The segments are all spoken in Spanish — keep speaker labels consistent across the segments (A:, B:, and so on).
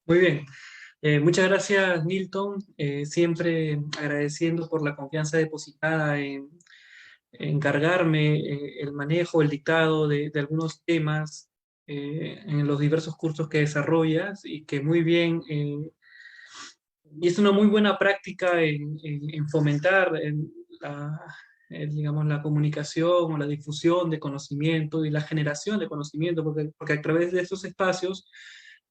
A: Muy bien. Muchas gracias, Nilton. Siempre agradeciendo por la confianza depositada en cargarme el manejo, el dictado de algunos temas en los diversos cursos que desarrollas y que muy bien, y es una muy buena práctica en fomentar digamos, la comunicación o la difusión de conocimiento y la generación de conocimiento, porque a través de estos espacios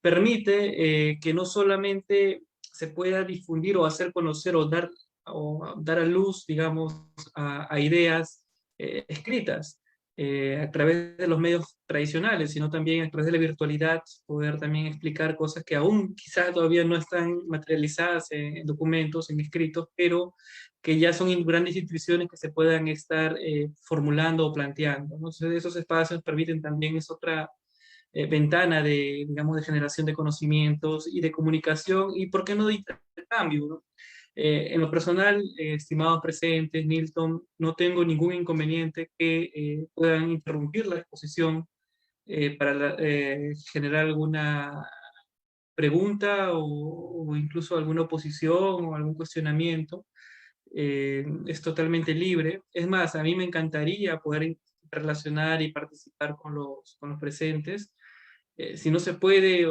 A: permite que no solamente se pueda difundir o hacer conocer o dar a luz, digamos, a ideas escritas a través de los medios tradicionales, sino también a través de la virtualidad, poder también explicar cosas que aún quizás todavía no están materializadas en documentos, en escritos, pero que ya son grandes instituciones que se puedan estar formulando o planteando, ¿no? Entonces, esos espacios permiten también, es otra ventana de, digamos, de generación de conocimientos y de comunicación y, ¿por qué no, de intercambio, ¿no? En lo personal, estimados presentes, Nilton, no tengo ningún inconveniente que puedan interrumpir la exposición para generar alguna pregunta o incluso alguna oposición o algún cuestionamiento. Es totalmente libre. Es más, a mí me encantaría poder relacionar y participar con los presentes. Si no se puede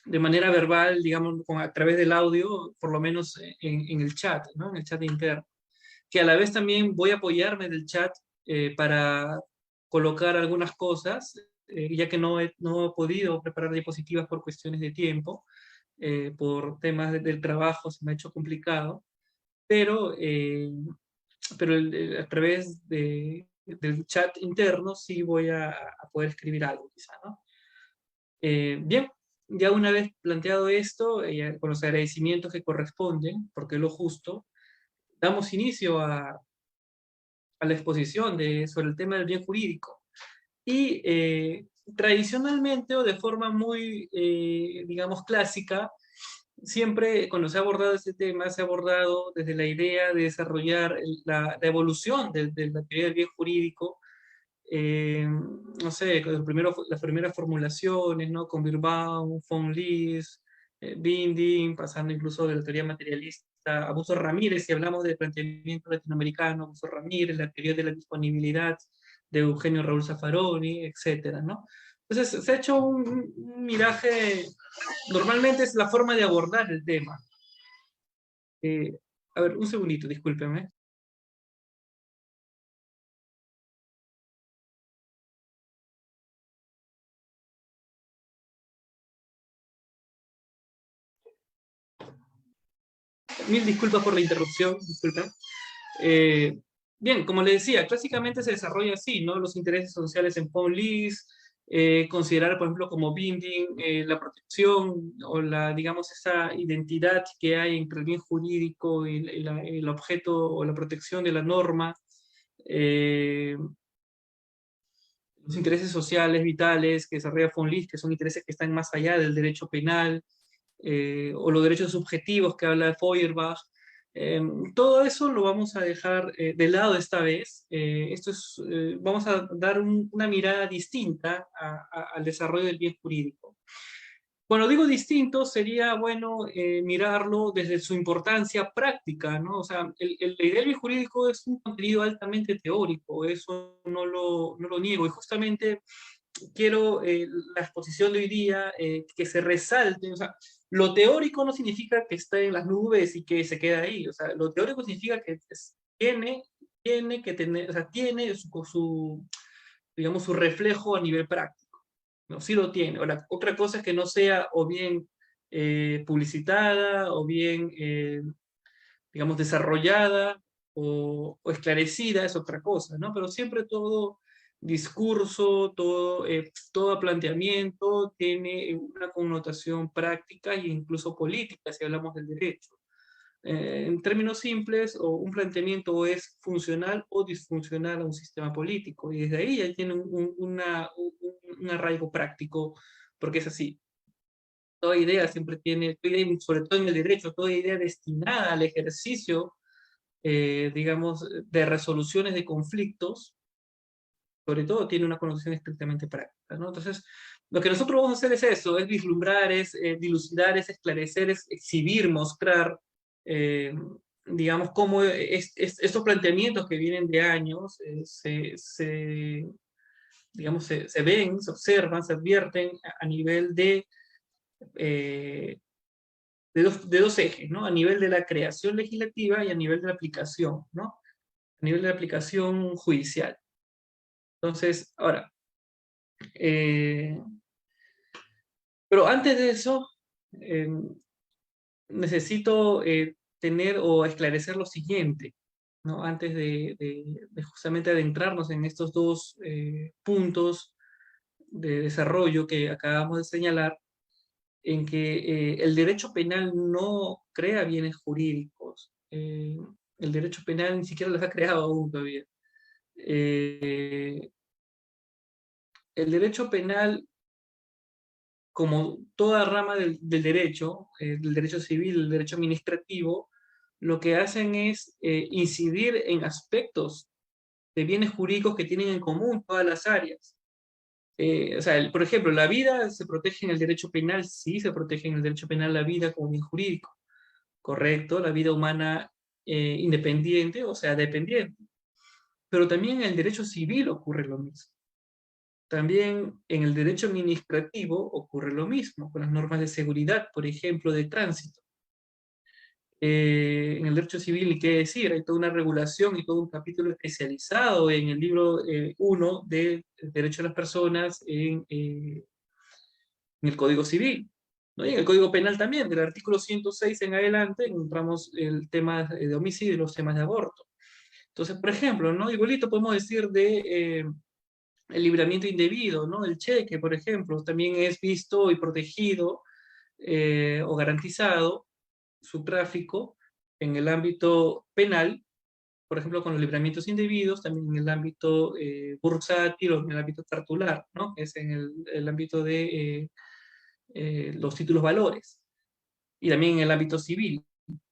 A: de manera verbal, digamos, a través del audio, por lo menos en el chat, ¿no? En el chat interno. Que a la vez también voy a apoyarme del chat para colocar algunas cosas, ya que no he podido preparar diapositivas por cuestiones de tiempo, por temas del trabajo se me ha hecho complicado, pero, a través del chat interno sí voy a poder escribir algo, quizá, ¿no? Bien, ya una vez planteado esto, con los agradecimientos que corresponden, porque es lo justo, damos inicio a la exposición sobre el tema del bien jurídico. Y tradicionalmente o de forma muy, digamos, clásica, siempre cuando se ha abordado este tema, se ha abordado desde la idea de desarrollar la evolución de la teoría del bien jurídico, no sé, con las primeras formulaciones, ¿no? Con Birbaum, von Lis, Binding, pasando incluso de la teoría materialista, Abuso Ramírez, si hablamos del planteamiento latinoamericano, Abuso Ramírez, la teoría de la disponibilidad de Eugenio Raúl Zaffaroni, etcétera, ¿no? Entonces, se ha hecho un miraje, normalmente es la forma de abordar el tema. Eh, a ver, un segundito, discúlpeme. Mil disculpas por la interrupción, disculpen. Eh, Bien, como le decía, clásicamente se desarrolla así, ¿no? Los intereses sociales en Paulis, considerar, por ejemplo, como binding, la protección o digamos, esa identidad que hay entre el bien jurídico y el objeto o la protección de la norma, eh, los intereses sociales vitales que desarrolla von Lis, que son intereses que están más allá del derecho penal, o los derechos subjetivos que habla Feuerbach. Eh, Todo eso lo vamos a dejar de lado esta vez. Vamos a dar una mirada distinta al desarrollo del bien jurídico. Cuando digo distinto, sería bueno mirarlo desde su importancia práctica, ¿no? O sea, la idea del bien jurídico es un contenido altamente teórico, eso no lo niego, y justamente quiero la exposición de hoy día que se resalte, o sea, lo teórico no significa que esté en las nubes y que se queda ahí, o sea, lo teórico significa que tiene que tener, o sea, tiene digamos, su reflejo a nivel práctico, ¿no? Sí lo tiene. Ahora, otra cosa es que no sea o bien publicitada o bien, digamos, desarrollada o esclarecida, es otra cosa, ¿no? Pero siempre todo discurso, todo planteamiento tiene una connotación práctica e incluso política, si hablamos del derecho. En términos simples, o un planteamiento es funcional o disfuncional a un sistema político, y desde ahí ya tiene un arraigo práctico, porque es así. Toda idea siempre tiene, sobre todo en el derecho, toda idea destinada al ejercicio, digamos, de resoluciones de conflictos, sobre todo tiene una connotación estrictamente práctica, ¿no? Entonces, Lo que nosotros vamos a hacer es eso, es vislumbrar, es dilucidar, es esclarecer, es exhibir, mostrar, eh, digamos, cómo estos planteamientos que vienen de años digamos, se ven, se observan, se advierten a nivel eh, de dos ejes, ¿no? A nivel de la creación legislativa y a nivel de la aplicación, ¿no? A nivel de la aplicación judicial. Entonces, ahora, eh, pero antes de eso, eh, necesito tener o esclarecer lo siguiente, ¿no? Antes de justamente adentrarnos en estos dos puntos de desarrollo que acabamos de señalar, en que el derecho penal no crea bienes jurídicos. El derecho penal ni siquiera los ha creado aún todavía. El derecho penal, como toda rama del derecho, del derecho civil, el derecho administrativo, lo que hacen es incidir en aspectos de bienes jurídicos que tienen en común todas las áreas. O sea, por ejemplo, la vida se protege en el derecho penal, sí se protege en el derecho penal la vida como bien jurídico, correcto, la vida humana independiente, o sea, dependiente. Pero también en el derecho civil ocurre lo mismo. También en el derecho administrativo ocurre lo mismo, con las normas de seguridad, por ejemplo, de tránsito. En el derecho civil, ¿qué decir? Hay toda una regulación y todo un capítulo especializado en el libro 1 del Derecho de las Personas en el Código Civil, ¿no? Y en el Código Penal también, del artículo 106 en adelante, encontramos el tema de homicidio y los temas de aborto. Entonces, por ejemplo, ¿no? Igualito podemos decir de el libramiento indebido, ¿no? El cheque, por ejemplo, también es visto y protegido o garantizado su tráfico en el ámbito penal, por ejemplo, con los libramientos indebidos, también en el ámbito bursátil o en el ámbito cartular, ¿no? Es en el ámbito de los títulos valores, y también en el ámbito civil,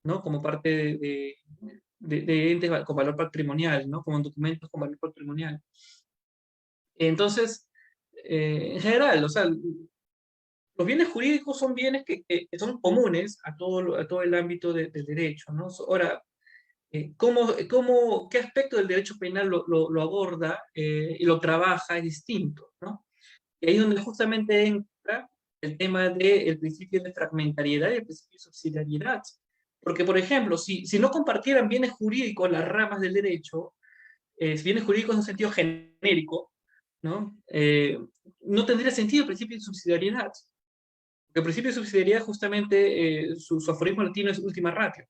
A: ¿no? Como parte de entes con valor patrimonial, ¿no? Como documentos con valor patrimonial. Entonces, en general, o sea, los bienes jurídicos son bienes que son comunes a todo el ámbito del derecho, ¿no? Ahora, qué aspecto del derecho penal lo aborda y lo trabaja es distinto, ¿no? Y ahí es donde justamente entra el tema del principio de fragmentariedad y el principio de subsidiariedad. Porque, por ejemplo, si no compartieran bienes jurídicos las ramas del derecho, bienes jurídicos en un sentido genérico, ¿no? No tendría sentido el principio de subsidiariedad. Porque el principio de subsidiariedad justamente su aforismo latino es ultima ratio.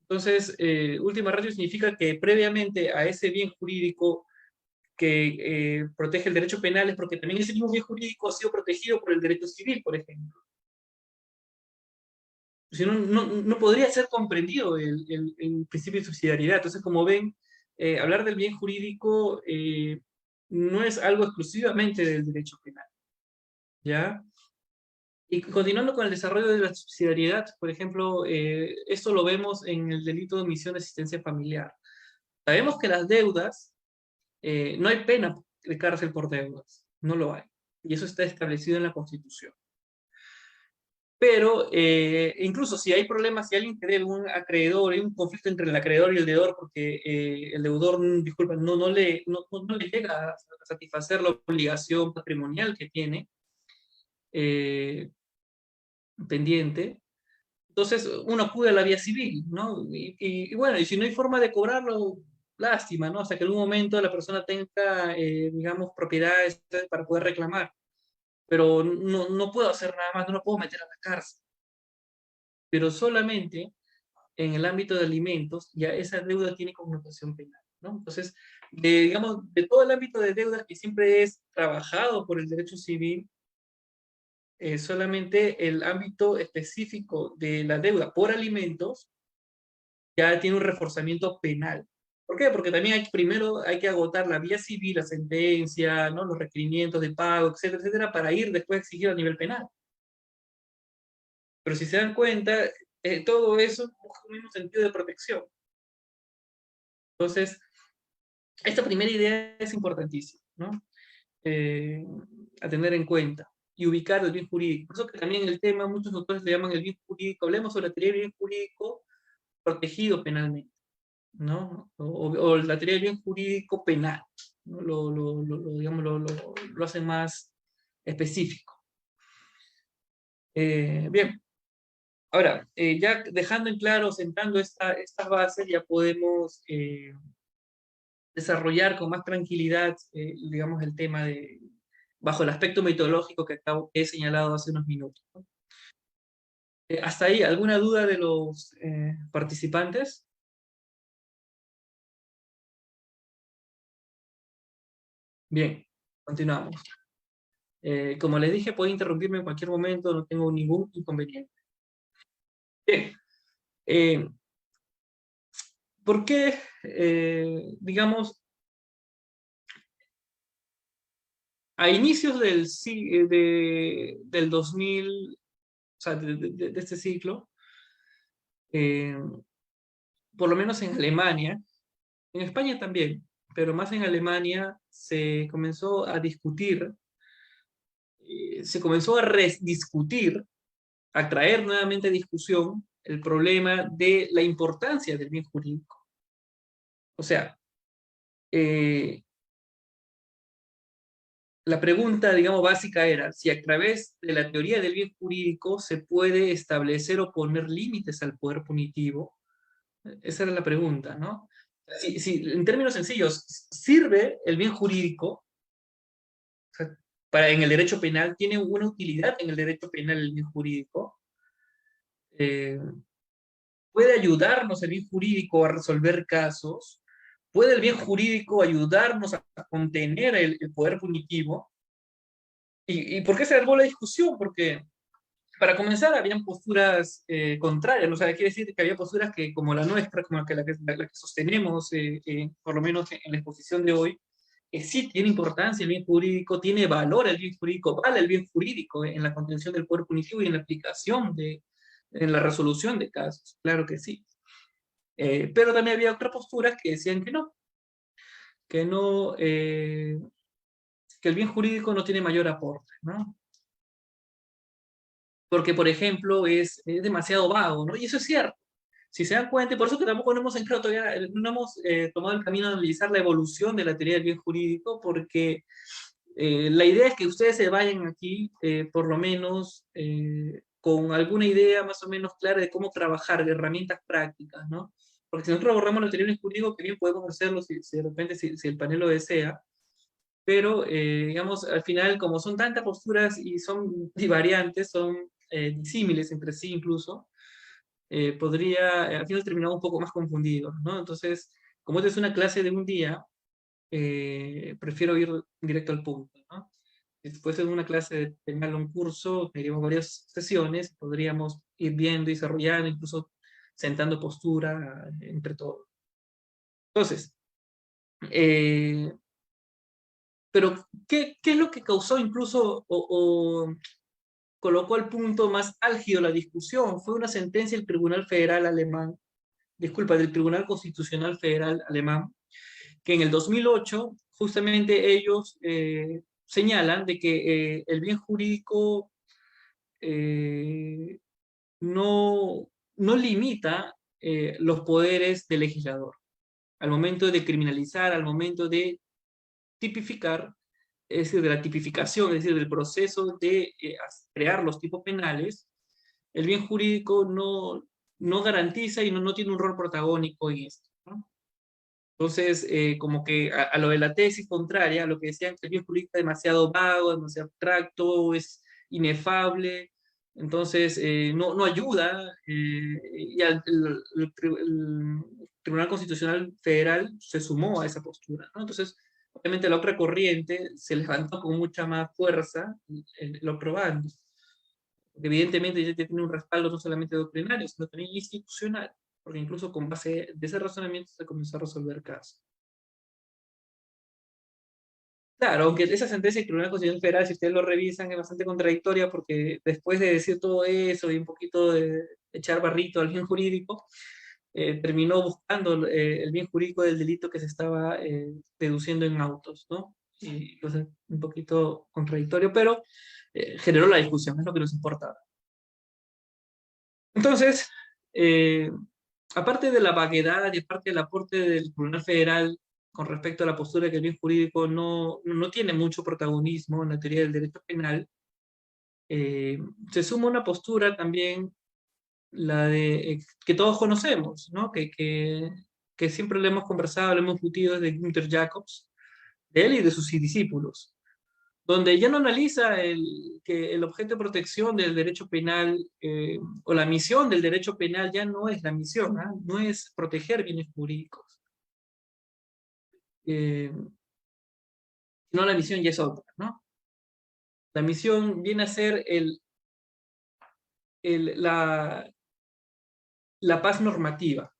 A: Entonces, ultima ratio significa que previamente a ese bien jurídico que protege el derecho penal es porque también ese mismo bien jurídico ha sido protegido por el derecho civil, por ejemplo. Si no, no podría ser comprendido el principio de subsidiariedad. Entonces, como ven, hablar del bien jurídico no es algo exclusivamente del derecho penal, ¿ya? Y continuando con el desarrollo de la subsidiariedad, por ejemplo, esto lo vemos en el delito de omisión de asistencia familiar. Sabemos que las deudas, no hay pena de cárcel por deudas, no lo hay. Y eso está establecido en la Constitución. Pero incluso si hay problemas, si alguien tiene un acreedor, hay un conflicto entre el acreedor y el deudor, porque el deudor, disculpa, no le llega a satisfacer la obligación patrimonial que tiene eh, pendiente, entonces uno acude a la vía civil, ¿no? Y bueno, y si no hay forma de cobrarlo, lástima, ¿no? Hasta que en un momento la persona tenga, digamos, propiedades para poder reclamar. Pero no puedo hacer nada más, no lo puedo meter a la cárcel. Pero solamente en el ámbito de alimentos, ya esa deuda tiene connotación penal, ¿no? Entonces, digamos, de todo el ámbito de deudas que siempre es trabajado por el derecho civil, solamente el ámbito específico de la deuda por alimentos ya tiene un reforzamiento penal. ¿Por qué? Porque también primero hay que agotar la vía civil, la sentencia, ¿no? Los requerimientos de pago, etcétera, etcétera, para ir después a exigir a nivel penal. Pero si se dan cuenta, todo eso busca un mismo sentido de protección. Entonces, esta primera idea es importantísima, ¿no? a tener en cuenta y ubicar el bien jurídico. Por eso que también el tema, muchos autores le llaman el bien jurídico, hablemos sobre la teoría del bien jurídico protegido penalmente, ¿no? O la teoría del bien jurídico penal, ¿no? Digamos, lo hace más específico. Bien, ahora, ya dejando en claro, sentando estas bases, ya podemos desarrollar con más tranquilidad, digamos, el tema bajo el aspecto metodológico que he señalado hace unos minutos, ¿no? Hasta ahí, ¿alguna duda de los participantes? Bien, continuamos. Como les dije, puede interrumpirme en cualquier momento, no tengo ningún inconveniente. Bien, eh, ¿por qué, digamos, a inicios del 2000, o sea, de este ciclo, eh, por lo menos en Alemania, en España también, pero más en Alemania se comenzó a discutir, se comenzó a rediscutir, a traer nuevamente a discusión el problema de la importancia del bien jurídico. O sea, eh, la pregunta, digamos, básica era si a través de la teoría del bien jurídico se puede establecer o poner límites al poder punitivo. Esa era la pregunta, ¿no? Si, en términos sencillos, ¿sirve el bien jurídico? O sea, en el derecho penal, ¿tiene una utilidad en el derecho penal el bien jurídico? Eh, ¿Puede ayudarnos el bien jurídico a resolver casos? ¿Puede el bien jurídico ayudarnos a contener el poder punitivo? ¿Y por qué se armó la discusión? Porque, para comenzar, habían posturas contrarias, ¿no? O sea, quiere decir que había posturas que, como la nuestra, como la que sostenemos, por lo menos en la exposición de hoy, que sí tiene importancia el bien jurídico, tiene valor el bien jurídico, vale el bien jurídico en la contención del poder punitivo y en la aplicación en la resolución de casos, claro que sí. Pero también había otras posturas que decían que no, que el bien jurídico no tiene mayor aporte, ¿no? Porque, por ejemplo, es demasiado vago, ¿no? Y eso es cierto. Si se dan cuenta, y por eso que tampoco no hemos entrado todavía, no hemos tomado el camino de analizar la evolución de la teoría del bien jurídico, porque la idea es que ustedes se vayan aquí, por lo menos, con alguna idea más o menos clara de cómo trabajar, de herramientas prácticas, ¿no? Porque si nosotros abordamos la teoría del jurídico, que bien podemos hacerlo si de repente, si el panel lo desea, pero, digamos, al final, como son tantas posturas y son divariantes, son disímiles entre sí incluso, al final terminamos un poco más confundidos, ¿no? Entonces, como esta es una clase de un día, prefiero ir directo al punto, ¿no? Si fuese una clase de penal o un curso, tendríamos varias sesiones, podríamos ir viendo y desarrollando, incluso sentando postura entre todos. Entonces, eh, pero ¿qué es lo que causó incluso o colocó al punto más álgido la discusión? Fue una sentencia del Tribunal Federal Alemán, disculpa, del Tribunal Constitucional Federal Alemán, que en el 2008 justamente ellos señalan de que el bien jurídico eh, no limita los poderes del legislador. Al momento de criminalizar, al momento de tipificar, es decir, de la tipificación, es decir, del proceso de crear los tipos penales, el bien jurídico no garantiza y no tiene un rol protagónico en esto, ¿no? Entonces, como que a lo de la tesis contraria, a lo que decían que el bien jurídico es demasiado vago, demasiado abstracto, es inefable, entonces no ayuda, y el Tribunal Constitucional Federal se sumó a esa postura, ¿no? Entonces, obviamente la otra corriente se levantó con mucha más fuerza, lo probando. Porque evidentemente ya tiene un respaldo no solamente doctrinario, sino también institucional, porque incluso con base de ese razonamiento se comenzó a resolver casos. Claro, aunque esa sentencia del Tribunal Constitucional Federal, si ustedes lo revisan, es bastante contradictoria porque después de decir todo eso y un poquito de echar barrito al bien jurídico, terminó buscando el bien jurídico del delito que se estaba deduciendo en autos, ¿no? y entonces un poquito contradictorio, pero generó la discusión, es lo que nos importa. Entonces, eh, aparte de la vaguedad y aparte del aporte del Tribunal Federal con respecto a la postura de que el bien jurídico no tiene mucho protagonismo en la teoría del derecho penal, eh, se suma una postura también, la de que todos conocemos, ¿no? Que siempre le hemos conversado, le hemos discutido de Günther Jacobs, de él y de sus discípulos, donde ya no analiza que el objeto de protección del derecho penal o la misión del derecho penal ya no es la misión, ¿ah? No es proteger bienes jurídicos, eh, sino la misión ya es otra, ¿no? La misión viene a ser el, la paz normativa.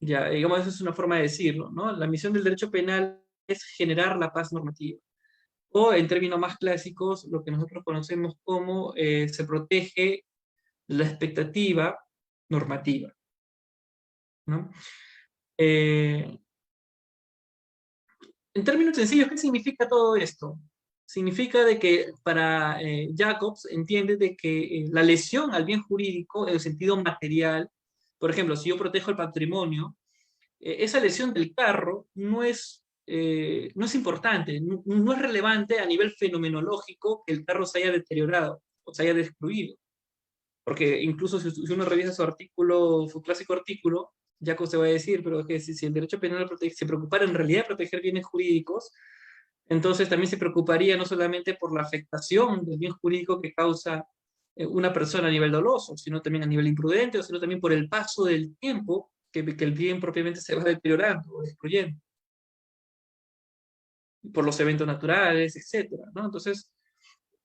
A: Ya, digamos, esa es una forma de decirlo, ¿no? La misión del derecho penal es generar la paz normativa. O en términos más clásicos, lo que nosotros conocemos como se protege la expectativa normativa, ¿no? Eh, en términos sencillos, ¿qué significa todo esto? Significa de que para Jacobs entiende de que la lesión al bien jurídico en el sentido material, por ejemplo, si yo protejo el patrimonio, esa lesión del carro no es importante, no es relevante a nivel fenomenológico que el carro se haya deteriorado o se haya destruido. Porque incluso si uno revisa su artículo, su clásico artículo, Jacob se va a decir, pero es que si el derecho penal se preocupara en realidad de proteger bienes jurídicos, entonces también se preocuparía no solamente por la afectación del bien jurídico que causa una persona a nivel doloso, sino también a nivel imprudente, o sino también por el paso del tiempo que el bien propiamente se va deteriorando o destruyendo, por los eventos naturales, etcétera, ¿no? Entonces,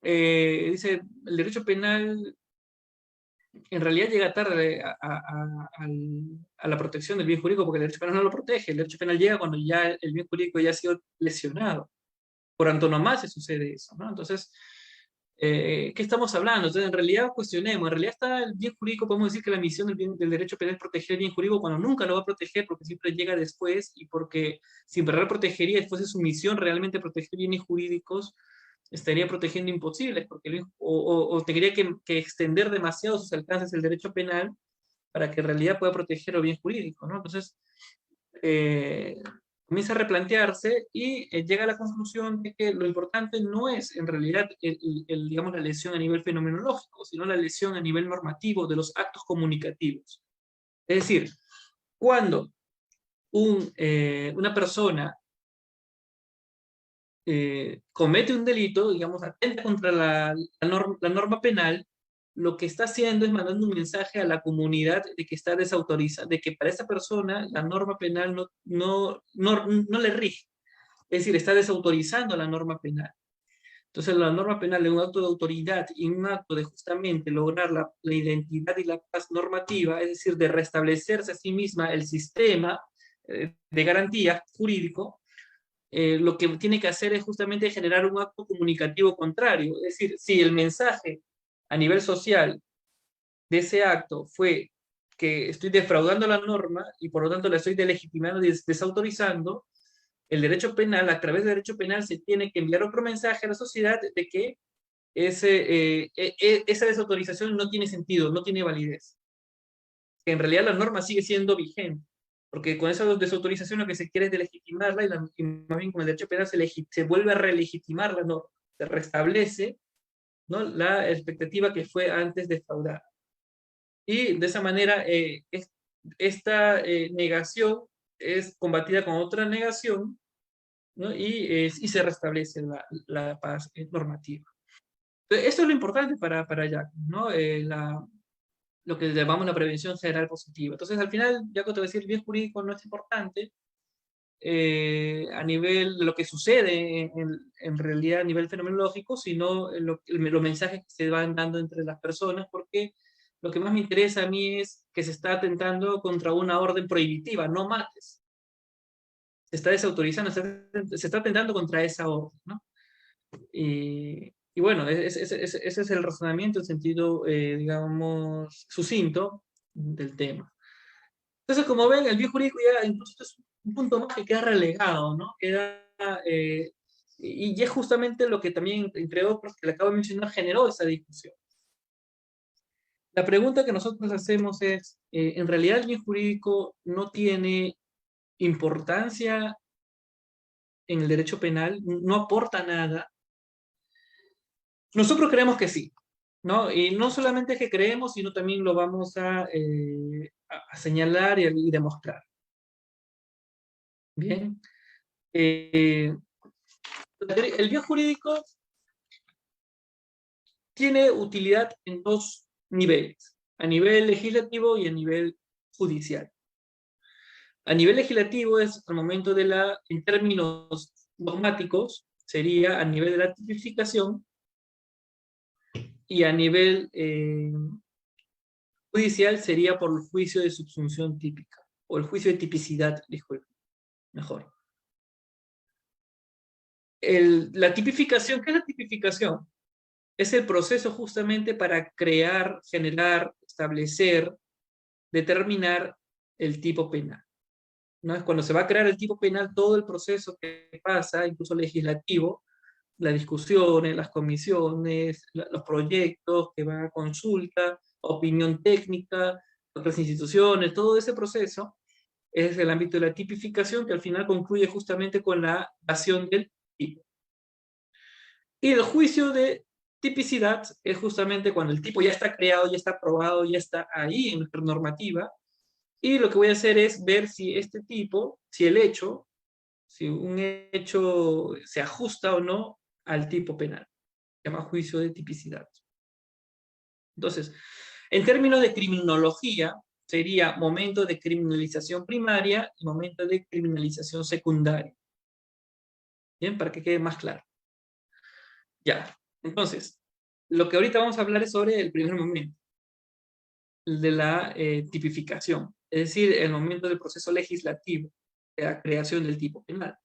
A: dice, el derecho penal en realidad llega tarde a la protección del bien jurídico porque el derecho penal no lo protege. El derecho penal llega cuando ya el bien jurídico ya ha sido lesionado. Por antonomasia sucede eso, ¿no? Entonces, ¿qué estamos hablando? Entonces, en realidad cuestionemos, en realidad está el bien jurídico, podemos decir que la misión del derecho penal es proteger el bien jurídico cuando nunca lo va a proteger porque siempre llega después y porque si en verdad protegería, después de su misión realmente proteger bienes jurídicos, estaría protegiendo imposibles, porque, o tendría que extender demasiado sus alcances el derecho penal para que en realidad pueda proteger el bien jurídico, ¿no? Entonces, eh, comienza a replantearse y llega a la conclusión de que lo importante no es en realidad digamos, la lesión a nivel fenomenológico, sino la lesión a nivel normativo de los actos comunicativos. Es decir, cuando una persona comete un delito, digamos, atenta contra la norma penal, lo que está haciendo es mandando un mensaje a la comunidad de que está desautorizada, de que para esa persona la norma penal no le rige. Es decir, está desautorizando la norma penal. Entonces, la norma penal es un acto de autoridad y un acto de justamente lograr la identidad y la paz normativa, es decir, de restablecerse a sí misma el sistema de garantía jurídico. Lo que tiene que hacer es justamente generar un acto comunicativo contrario. Es decir, si el mensaje a nivel social de ese acto fue que estoy defraudando la norma y por lo tanto la estoy delegitimando y desautorizando, el derecho penal, a través del derecho penal, se tiene que enviar otro mensaje a la sociedad de que esa desautorización no tiene sentido, no tiene validez. Que en realidad la norma sigue siendo vigente. Porque con esa desautorización lo que se quiere es delegitimarla y más bien con el derecho penal se vuelve a relegitimar la norma, se restablece, ¿no?, la expectativa que fue antes defraudada. Y de esa manera esta negación es combatida con otra negación, ¿no?, y se restablece la paz normativa. Entonces, esto es lo importante para Jack, ¿no? Lo que llamamos la prevención general positiva. Entonces, al final, Jack te va a decir, el bien jurídico no es importante a nivel de lo que sucede en realidad a nivel fenomenológico, sino los mensajes que se van dando entre las personas, porque lo que más me interesa a mí es que se está atentando contra una orden prohibitiva, no mates. Se está desautorizando, se está atentando contra esa orden, ¿no? Y bueno, ese es el razonamiento en sentido, digamos, sucinto del tema. Entonces, como ven, el bien jurídico ya incluso es un punto más que queda relegado, ¿no? Queda y es justamente lo que también, entre otros, que le acabo de mencionar, generó esa discusión. La pregunta que nosotros hacemos es, ¿en realidad el bien jurídico no tiene importancia en el derecho penal? ¿No aporta nada? Nosotros creemos que sí, ¿no? Y no solamente que creemos, sino también lo vamos a señalar y demostrar. Bien. Eh, el bien jurídico tiene utilidad en dos niveles, a nivel legislativo y a nivel judicial. A nivel legislativo es al momento de en términos dogmáticos, sería a nivel de la tipificación, y a nivel judicial sería por el juicio de subsunción típica, o el juicio de tipicidad, disculpe, mejor. La tipificación, ¿qué es la tipificación? Es el proceso justamente para crear, generar, establecer, determinar el tipo penal, ¿no? Es cuando se va a crear el tipo penal, todo el proceso que pasa, incluso legislativo, las discusiones, las comisiones, los proyectos que van a consulta, opinión técnica, otras instituciones, todo ese proceso es el ámbito de la tipificación, que al final concluye justamente con la dación del tipo. Y el juicio de tipicidad es justamente cuando el tipo ya está creado, ya está aprobado, ya está ahí en nuestra normativa, y lo que voy a hacer es ver si este tipo, si un hecho se ajusta o no al tipo penal. Se llama juicio de tipicidad. Entonces, en términos de criminología, sería momento de criminalización primaria y momento de criminalización secundaria. Bien, para que quede más claro. Ya, entonces, lo que ahorita vamos a hablar es sobre el primer momento, el de la tipificación, es decir, el momento del proceso legislativo, de la creación del tipo penal.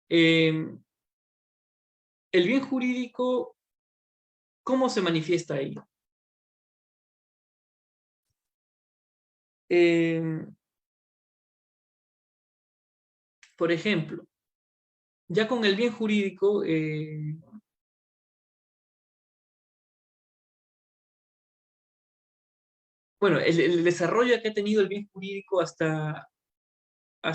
A: El bien jurídico, ¿cómo se manifiesta ahí? Por ejemplo, ya con el bien jurídico, bueno, el desarrollo que ha tenido el bien jurídico hasta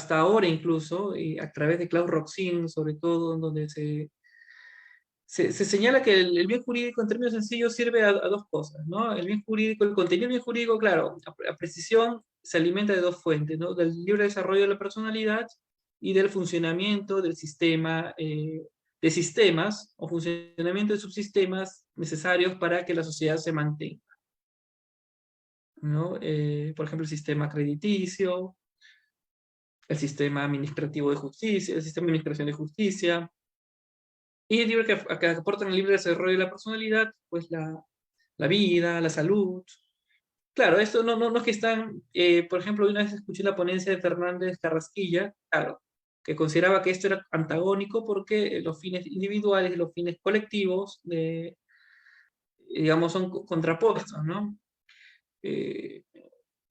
A: ahora incluso, a través de Klaus Roxin, sobre todo, donde se señala que el bien jurídico, en términos sencillos, sirve a dos cosas, ¿no? El bien jurídico, el contenido del bien jurídico, claro, a precisión se alimenta de dos fuentes, ¿no? Del libre desarrollo de la personalidad y del funcionamiento del sistema, de sistemas o funcionamiento de subsistemas necesarios para que la sociedad se mantenga, ¿no? Por ejemplo, el sistema crediticio, el sistema administrativo de justicia, el sistema de administración de justicia, y el libro que aportan el libre desarrollo de la personalidad, pues la vida, la salud. Claro, esto no es que están, por ejemplo, una vez escuché la ponencia de Fernández Carrasquilla, claro, que consideraba que esto era antagónico porque los fines individuales y los fines colectivos, digamos, son contrapuestos, ¿no? Eh,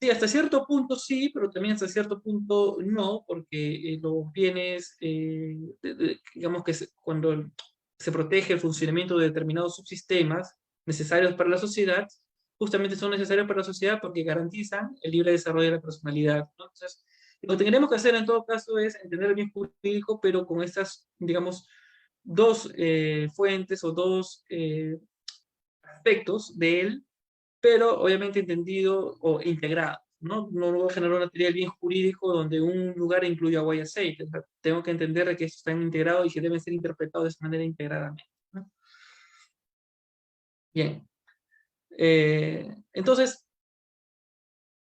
A: sí, hasta cierto punto sí, pero también hasta cierto punto no, porque los bienes, digamos que cuando se protege el funcionamiento de determinados subsistemas necesarios para la sociedad, justamente son necesarios para la sociedad porque garantizan el libre desarrollo de la personalidad, ¿no? Entonces, lo que tenemos que hacer en todo caso es entender el bien jurídico, pero con estas, digamos, dos fuentes o dos aspectos de él, pero obviamente entendido o integrado, ¿no? No voy a generar una teoría del bien jurídico donde un lugar incluye agua y aceite. O sea, tengo que entender que están integrados y que deben ser interpretados de esa manera integradamente, ¿no? Bien. Entonces,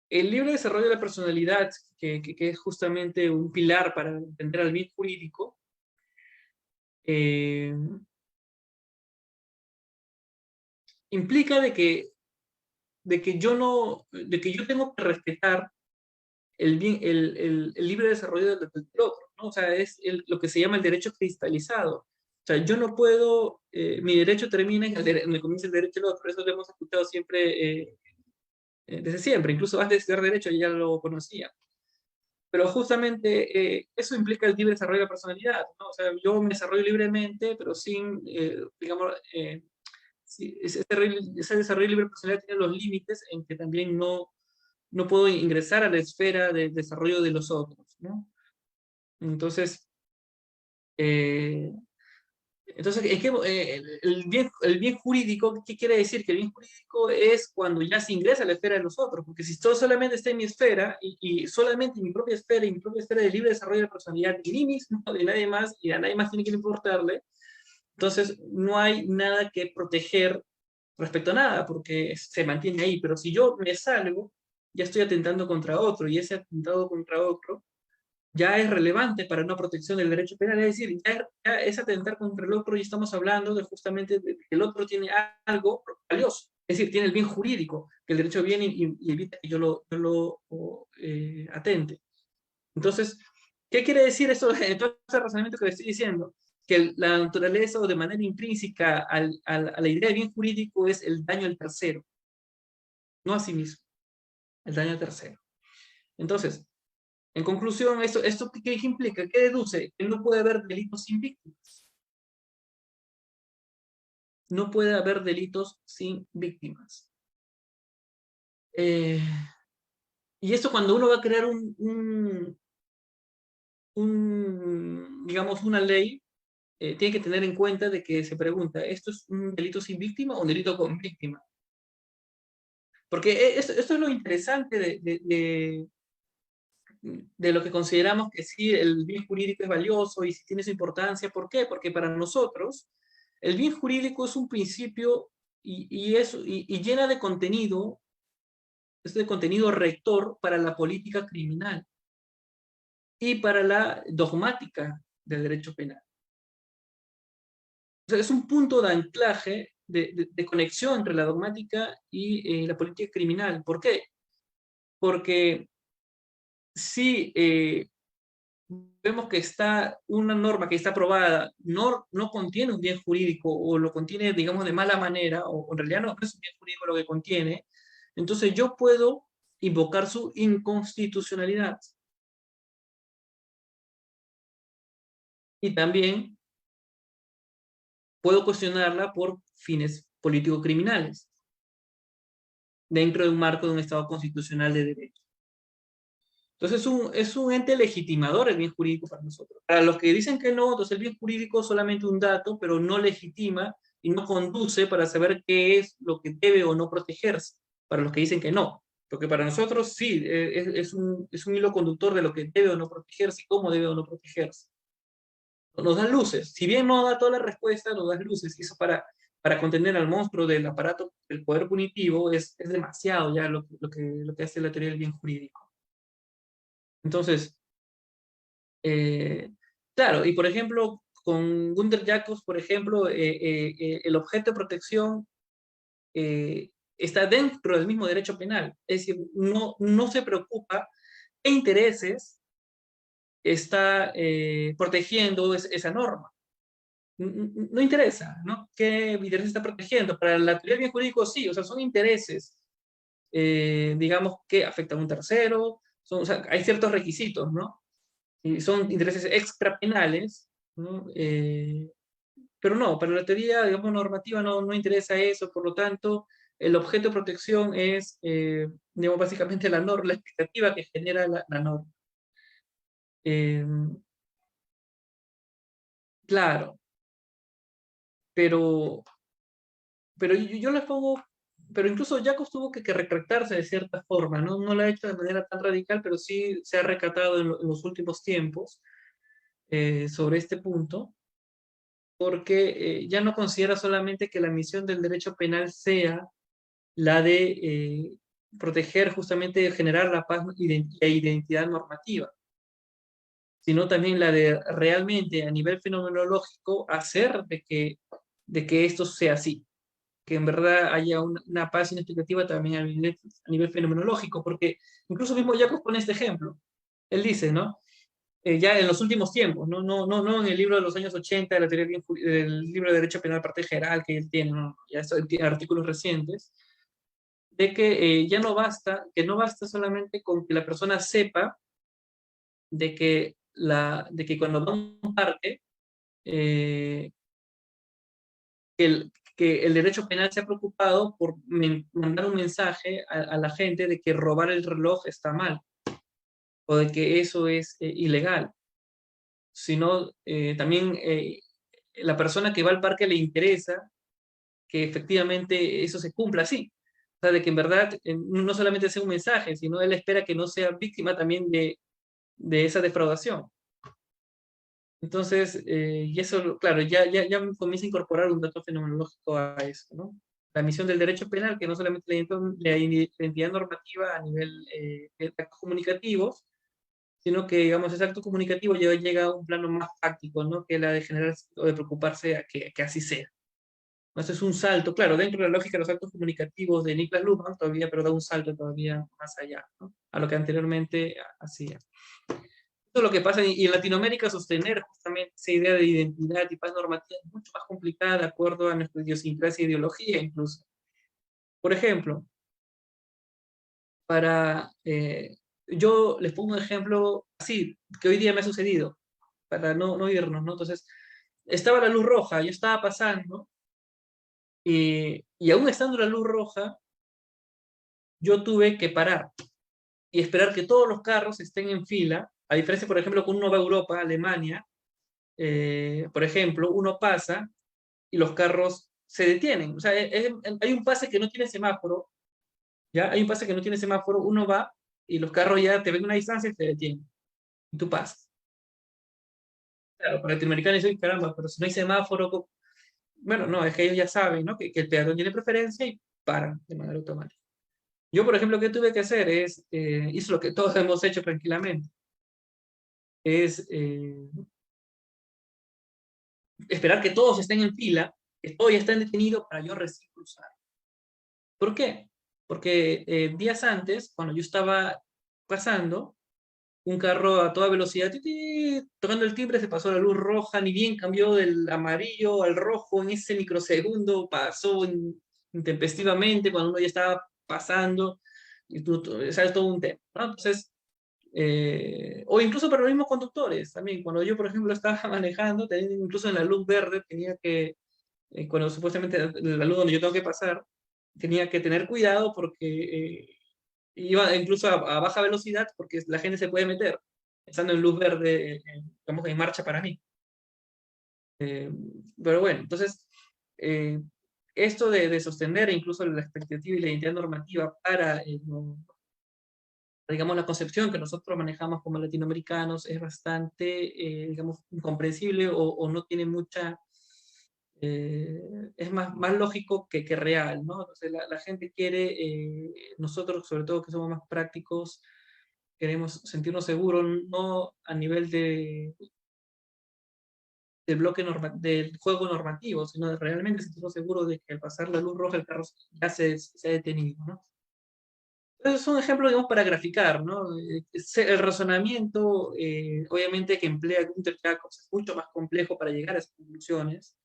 A: el libre desarrollo de la personalidad, que es justamente un pilar para entender al bien jurídico, eh, implica de que yo tengo que respetar el libre desarrollo del otro, ¿no? O sea, es lo que se llama el derecho cristalizado. O sea, yo no puedo, mi derecho termina en el comienzo del derecho del otro, eso lo hemos escuchado siempre, desde siempre, incluso antes de estudiar derecho ya lo conocía. pero justamente eso implica el libre desarrollo de la personalidad, ¿no? O sea, yo me desarrollo libremente, pero sin, digamos, sí, ese desarrollo libre de personalidad tiene los límites en que también no puedo ingresar a la esfera de desarrollo de los otros, ¿no? Entonces, eh, entonces, es que el bien jurídico, ¿qué quiere decir? Que el bien jurídico es cuando ya se ingresa a la esfera de los otros, porque si todo solamente está en mi esfera y solamente en mi propia esfera y mi propia esfera de libre desarrollo de personalidad, y mí mismo, de nadie más, y a nadie más tiene que importarle, entonces no hay nada que proteger respecto a nada, porque se mantiene ahí. Pero si yo me salgo, ya estoy atentando contra otro, y ese atentado contra otro ya es relevante para una protección del derecho penal, es decir, ya es atentar contra el otro y estamos hablando de justamente de que el otro tiene algo valioso, es decir, tiene el bien jurídico, que el derecho viene y evita que yo lo atente. Entonces, ¿qué quiere decir eso? Todo ese razonamiento que le estoy diciendo, que la naturaleza o de manera intrínseca a la idea de bien jurídico es el daño al tercero, no a sí mismo, el daño al tercero. Entonces, en conclusión, ¿esto qué implica? ¿Qué deduce? Que no puede haber delitos sin víctimas. No puede haber delitos sin víctimas. Eh, y esto cuando uno va a crear digamos, una ley, tiene que tener en cuenta de que se pregunta, ¿esto es un delito sin víctima o un delito con víctima? Porque esto es lo interesante de lo que consideramos que sí, el bien jurídico es valioso y si tiene su importancia. ¿Por qué? Porque para nosotros el bien jurídico es un principio y llena de contenido, es de contenido rector para la política criminal y para la dogmática del derecho penal. O sea, es un punto de anclaje, de conexión entre la dogmática y la política criminal. ¿Por qué? Porque si vemos que está una norma que está aprobada, no contiene un bien jurídico o lo contiene, digamos, de mala manera, o en realidad no es un bien jurídico lo que contiene, entonces yo puedo invocar su inconstitucionalidad. Y también puedo cuestionarla por fines político-criminales, dentro de un marco de un Estado constitucional de derecho. Entonces es un ente legitimador el bien jurídico para nosotros. Para los que dicen que no, entonces el bien jurídico es solamente un dato, pero no legitima y no conduce para saber qué es lo que debe o no protegerse, para los que dicen que no. Porque para nosotros sí, es un hilo conductor de lo que debe o no protegerse y cómo debe o no protegerse. Nos da luces. Si bien no da toda la respuesta, nos da luces. Y eso para contener al monstruo del aparato del poder punitivo es demasiado ya lo que hace la teoría del bien jurídico. Entonces, Eh, claro, y por ejemplo, con Gunther Jacobs, por ejemplo, el objeto de protección está dentro del mismo derecho penal. Es decir, no se preocupa qué intereses está protegiendo esa norma. No interesa, ¿no? ¿Qué intereses está protegiendo? Para la teoría del bien jurídico, sí, o sea, son intereses, digamos, que afectan a un tercero, o sea, hay ciertos requisitos, ¿no? Y son intereses extrapenales, ¿no? Pero no, para la teoría, digamos, normativa no interesa eso, por lo tanto, el objeto de protección es, digamos, básicamente la norma, la expectativa que genera la norma. Eh, claro, pero, pero yo les pongo, pero incluso Jacobs tuvo que retractarse de cierta forma, ¿no? No lo ha hecho de manera tan radical, pero sí se ha recatado en los últimos tiempos sobre este punto, porque ya no considera solamente que la misión del derecho penal sea la de proteger, justamente generar la paz y la identidad normativa, sino también la de realmente a nivel fenomenológico hacer de que esto sea así, que en verdad haya una paz significativa también a nivel fenomenológico, porque incluso mismo Jacob pone este ejemplo. Él dice, ¿no? Ya en los últimos tiempos, no en el libro de los años 80, la teoría del libro de Derecho Penal, parte general que él tiene, ¿no? Ya tiene artículos recientes, de que ya no basta, que no basta solamente con que la persona sepa de que cuando va a un parque, eh, que el derecho penal se ha preocupado por mandar un mensaje a la gente de que robar el reloj está mal, o de que eso es ilegal, sino también la persona que va al parque le interesa que efectivamente eso se cumpla así. O sea, de que en verdad no solamente sea un mensaje, sino él espera que no sea víctima también de esa defraudación. Entonces, y eso, claro, ya comienza a incorporar un dato fenomenológico a eso, ¿no? La misión del derecho penal, que no solamente la identidad normativa a nivel de actos comunicativos, sino que, digamos, ese acto comunicativo ya llega a un plano más práctico, ¿no? Que la de generar o de preocuparse a que así sea. Esto es un salto, claro, dentro de la lógica de los actos comunicativos de Niklas Luhmann todavía, pero da un salto todavía más allá, ¿no? A lo que anteriormente hacía. Esto es lo que pasa, y en Latinoamérica sostener justamente esa idea de identidad y paz normativa es mucho más complicada de acuerdo a nuestra idiosincrasia e ideología incluso. Por ejemplo, yo les pongo un ejemplo así, que hoy día me ha sucedido, para no irnos, ¿no? Entonces, estaba la luz roja, yo estaba pasando, y aún estando la luz roja, yo tuve que parar y esperar que todos los carros estén en fila, a diferencia, por ejemplo, cuando uno va a Europa, Alemania, por ejemplo, uno pasa y los carros se detienen. O sea, hay un pase que no tiene semáforo, ¿ya? Hay un pase que no tiene semáforo, uno va y los carros ya te ven a una distancia y te detienen. Y tú pasas. Claro, para latinoamericanos dicen, caramba, pero si no hay semáforo, bueno, no, es que ellos ya saben, ¿no? Que el peatón tiene preferencia y paran de manera automática. Yo, por ejemplo, ¿qué tuve que hacer? Hice lo que todos hemos hecho tranquilamente, es esperar que todos estén en fila, que todos ya estén detenidos para yo recién cruzar. ¿Por qué? Porque días antes, cuando yo estaba pasando, un carro a toda velocidad, tocando el timbre, se pasó la luz roja, ni bien cambió del amarillo al rojo en ese microsegundo, pasó intempestivamente cuando uno ya estaba pasando, y sabes, todo un tema, ¿no? Entonces, o incluso para los mismos conductores, también, cuando yo, por ejemplo, estaba manejando, incluso en la luz verde, tenía que, cuando supuestamente la luz donde yo tengo que pasar, tenía que tener cuidado porque iba incluso a baja velocidad porque la gente se puede meter, estando en luz verde, digamos, en marcha para mí. Eh, pero bueno, entonces, eh, esto de sostener incluso la expectativa y la identidad normativa para, digamos, la concepción que nosotros manejamos como latinoamericanos es bastante, digamos, incomprensible o no tiene mucha, es más lógico que real, ¿no? Entonces la gente quiere, nosotros sobre todo que somos más prácticos, queremos sentirnos seguros, no a nivel del del juego normativo, sino de realmente sentirnos seguros de que al pasar la luz roja el carro ya se ha detenido, ¿no? Entonces es un ejemplo, digamos, para graficar, ¿no? El razonamiento, obviamente, que emplea Günther Jacobs es mucho más complejo para llegar a esas conclusiones,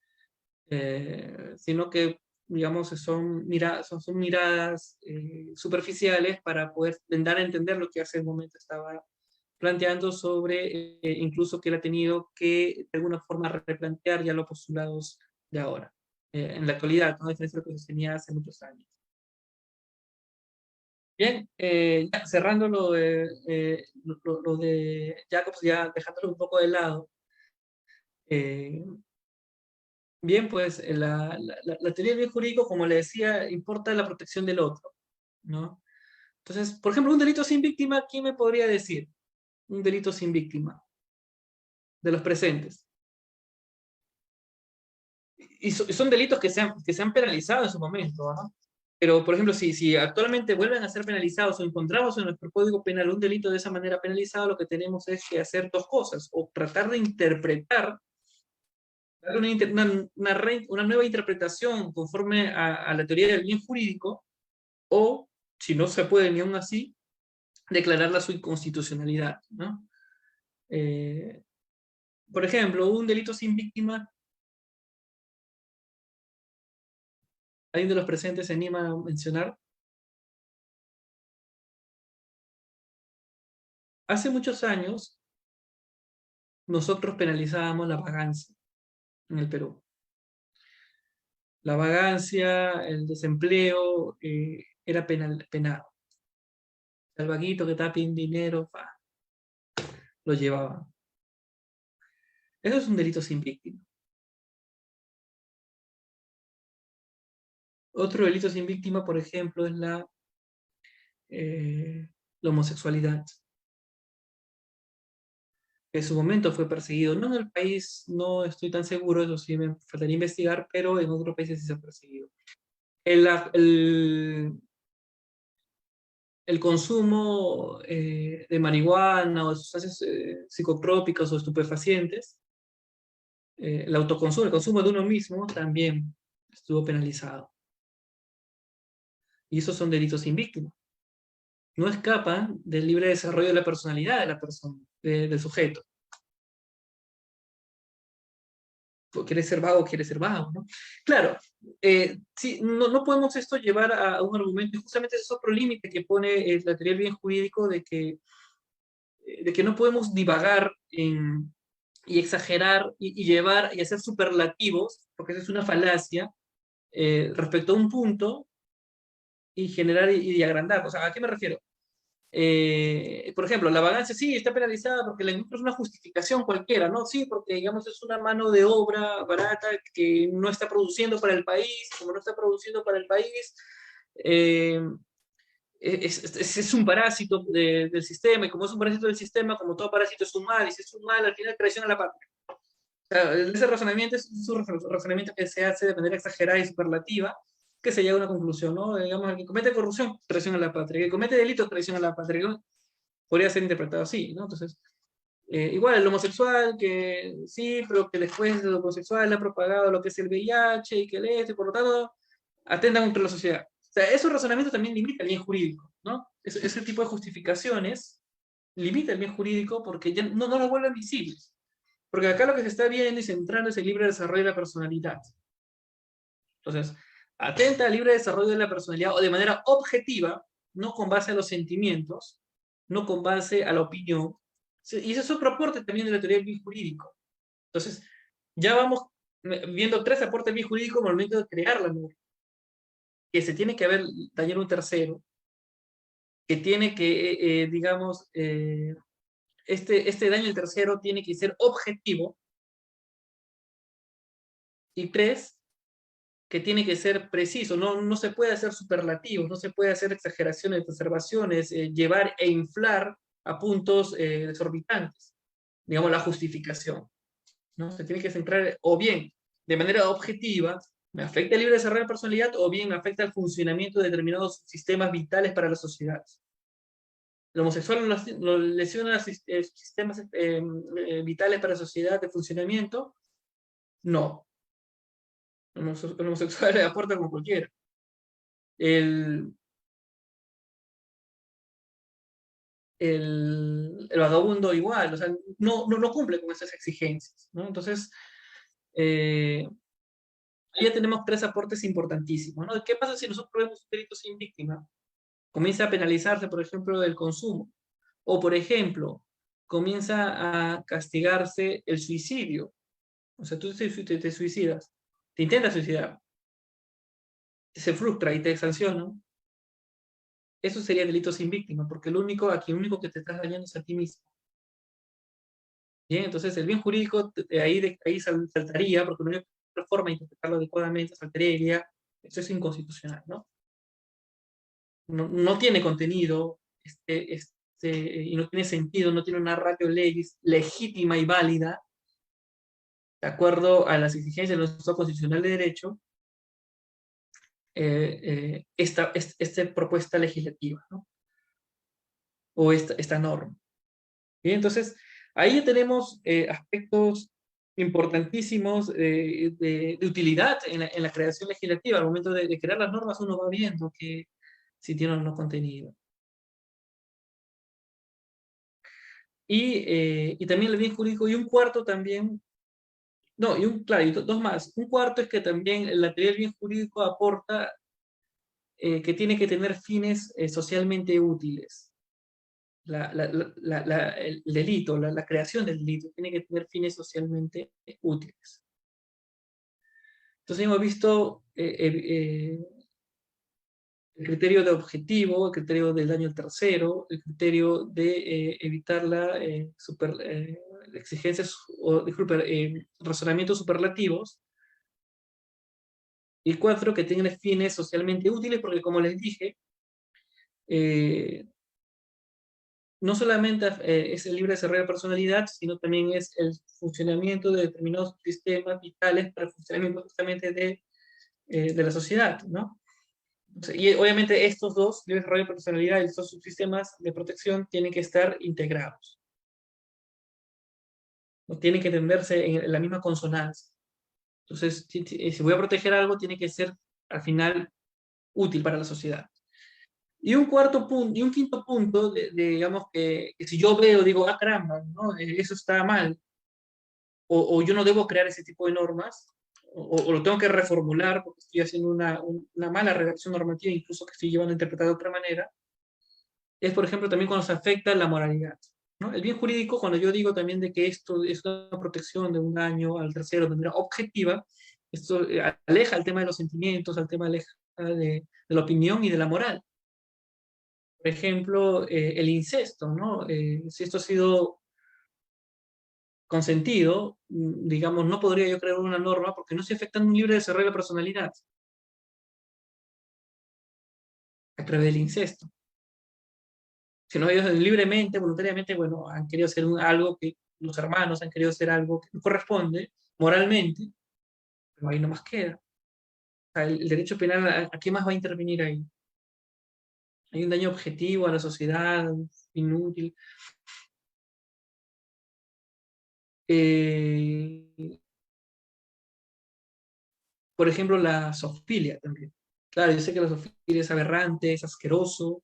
A: sino que, digamos, son miradas superficiales para poder dar a entender lo que hace un momento estaba planteando sobre incluso que él ha tenido que de alguna forma replantear ya los postulados de ahora, en la actualidad, ¿no? A diferencia de lo que sostenía hace muchos años. Bien, ya cerrando lo de Jacobs, ya dejándolo un poco de lado. eh, Bien, pues la teoría del bien jurídico, como le decía, importa la protección del otro, ¿no? Entonces, por ejemplo, un delito sin víctima, ¿quién me podría decir? Un delito sin víctima, de los presentes. Y son delitos que se han penalizado en su momento, ¿no? Pero, por ejemplo, si actualmente vuelven a ser penalizados o encontramos en nuestro Código Penal un delito de esa manera penalizado, lo que tenemos es que hacer dos cosas, o tratar de interpretar, darle una nueva interpretación conforme a la teoría del bien jurídico, o, si no se puede ni aún así, declararla su inconstitucionalidad, ¿no? Eh, por ejemplo, un delito sin víctima, ¿alguien de los presentes se anima a mencionar? Hace muchos años, nosotros penalizábamos la vagancia en el Perú. La vagancia, el desempleo, era penado. El vaguito que está pidiendo dinero, lo llevaba. Eso es un delito sin víctima. Otro delito sin víctima, por ejemplo, es la homosexualidad. En su momento fue perseguido. No en el país, no estoy tan seguro, eso sí me faltaría investigar, pero en otros países sí se ha perseguido. El consumo de marihuana o de sustancias psicotrópicas o estupefacientes, el consumo de uno mismo también estuvo penalizado. Y esos son delitos sin víctima. No escapan del libre desarrollo de la personalidad de la persona, del sujeto. ¿Quieres ser vago? ¿Quieres ser vago? ¿No? Claro, sí, no podemos esto llevar a un argumento, y justamente ese es otro límite que pone la teoría del bien jurídico de que no podemos divagar y exagerar y llevar y hacer superlativos, porque esa es una falacia, respecto a un punto y generar y agrandar. O sea, ¿a qué me refiero? Por ejemplo, la vagancia sí está penalizada porque le encuentras una justificación cualquiera, ¿no? Sí, porque digamos es una mano de obra barata que no está produciendo para el país, como no está produciendo para el país, eh, es un parásito del sistema, y como es un parásito del sistema, como todo parásito es un mal, y si es un mal, al final traiciona a la patria. O sea, ese razonamiento es un razonamiento que se hace de manera exagerada y superlativa, que se llega a una conclusión, ¿no? Digamos, el que comete corrupción, traiciona a la patria, el que comete delitos, traiciona a la patria, ¿no? Podría ser interpretado así, ¿no? Entonces, igual el homosexual, que sí, pero que después del homosexual le ha propagado lo que es el VIH y que el esto, y por lo tanto, atenta contra la sociedad. O sea, esos razonamientos también limitan el bien jurídico, ¿no? Ese tipo de justificaciones limita el bien jurídico porque ya no lo vuelven visibles. Porque acá lo que se está viendo y centrando es el libre desarrollo de la personalidad. Entonces, atenta al libre desarrollo de la personalidad o de manera objetiva, no con base a los sentimientos, no con base a la opinión. Y ese es otro aporte también de la teoría del bien jurídico. Entonces, ya vamos viendo tres aportes del bien jurídico en el momento de crear la norma. Que se tiene que haber dañado un tercero, que tiene que, digamos, este daño al tercero tiene que ser objetivo. Y tres, que tiene que ser preciso, no se puede hacer superlativos, no se puede hacer exageraciones, observaciones, llevar e inflar a puntos desorbitantes, digamos, la justificación, ¿no? Se tiene que centrar, o bien, de manera objetiva, me afecta el libre desarrollo de la personalidad, o bien me afecta el funcionamiento de determinados sistemas vitales para la sociedad. El homosexual lesiona sistemas vitales para la sociedad de funcionamiento, no. El homosexual le aporta como cualquiera. El, el vagabundo igual, o sea, no cumple con esas exigencias, ¿no? Entonces, ahí ya tenemos tres aportes importantísimos, ¿no? ¿Qué pasa si nosotros vemos un delito sin víctima? Comienza a penalizarse, por ejemplo, el consumo, o por ejemplo, comienza a castigarse el suicidio, o sea, tú te suicidas, te intentas suicidar, se frustra y te sancionan, eso sería delito sin víctima, porque lo único que te estás dañando es a ti mismo. Bien, entonces el bien jurídico ahí saltaría, porque la única forma de interpretarlo adecuadamente saltaría y diría, eso es inconstitucional, ¿no? No tiene contenido, y no tiene sentido, no tiene una ratio legis legítima y válida, de acuerdo a las exigencias del Estado constitucional de derecho, esta propuesta legislativa, ¿no? O esta norma. Bien, entonces, ahí ya tenemos aspectos importantísimos de utilidad en la creación legislativa. Al momento de crear las normas uno va viendo que si tiene o no contenido. Y también el bien jurídico, y un cuarto también, no, claro, y dos más. Un cuarto es que también la teoría del bien jurídico aporta que tiene que tener fines socialmente útiles. el delito, la creación del delito, tiene que tener fines socialmente útiles. Entonces hemos visto el criterio de objetivo, el criterio del daño al tercero, el criterio de evitar exigencias, o disculpe, razonamientos superlativos, y 4, que tengan fines socialmente útiles, porque como les dije, no solamente es el libre desarrollo de personalidad, sino también es el funcionamiento de determinados sistemas vitales para el funcionamiento justamente de la sociedad, ¿no? Y obviamente estos dos, libre desarrollo de personalidad y estos subsistemas de protección, tienen que estar integrados. No tienen que entenderse en la misma consonancia. Entonces, si voy a proteger algo, tiene que ser, al final, útil para la sociedad. Y un cuarto punto, y un quinto punto, digamos que si yo veo, digo, ah, caramba, ¿no? Eso está mal, o yo no debo crear ese tipo de normas, o lo tengo que reformular porque estoy haciendo una mala redacción normativa, incluso que estoy llevando a interpretar de otra manera, es, por ejemplo, también cuando se afecta la moralidad, ¿no? El bien jurídico, cuando yo digo también de que esto es una protección de un daño al tercero de manera objetiva, esto aleja el tema de los sentimientos, el tema aleja de la opinión y de la moral. Por ejemplo, el incesto, ¿no? Si esto ha sido consentido, digamos, no podría yo crear una norma porque no se afecta un libre desarrollo de la personalidad a través del incesto. Sino ellos libremente, voluntariamente, bueno, han querido hacer algo que los hermanos han querido hacer algo que no corresponde moralmente, pero ahí no más queda. O sea, el derecho penal, ¿a qué más va a intervenir ahí? Hay un daño objetivo a la sociedad, inútil. Eh, por ejemplo, la zoofilia también. Claro, yo sé que la zoofilia es aberrante, es asqueroso.